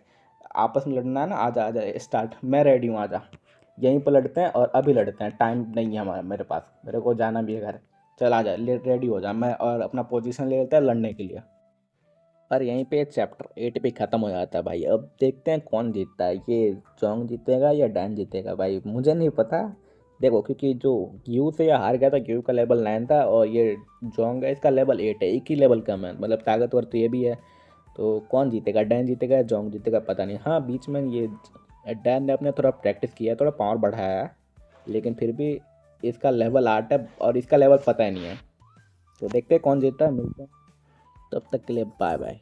आपस में लड़ना है ना, आजा आजा स्टार्ट, मैं रेडी हूँ आजा। यहीं पर लड़ते हैं और अभी लड़ते हैं, टाइम नहीं है हमारा मेरे पास, मेरे को जाना भी है घर, चल आजा रेडी हो जा, मैं और अपना पोजीशन ले लेता है लड़ने के लिए। और यहीं पे चैप्टर 8 भी ख़त्म हो जाता है भाई। अब देखते हैं कौन जीतता है, ये जोंग जीतेगा या डैन जीतेगा भाई, मुझे नहीं पता। देखो क्योंकि जो ग्यू से ये हार गया था, ग्यू का लेवल 9 था, और ये जोंग है इसका लेवल 8 है, एक ही लेवल कम है, मतलब ताकतवर तो ये भी है। तो कौन जीतेगा, डैन जीतेगा या जोंग जीतेगा पता नहीं। हाँ बीच में ये डैन ने अपने थोड़ा प्रैक्टिस किया है, थोड़ा पावर बढ़ाया है, लेकिन फिर भी इसका लेवल 8 है और इसका लेवल पता ही नहीं है। तो देखते हैं कौन जीतता है, मिलते हैं, तब तक के लिए बाय बाय।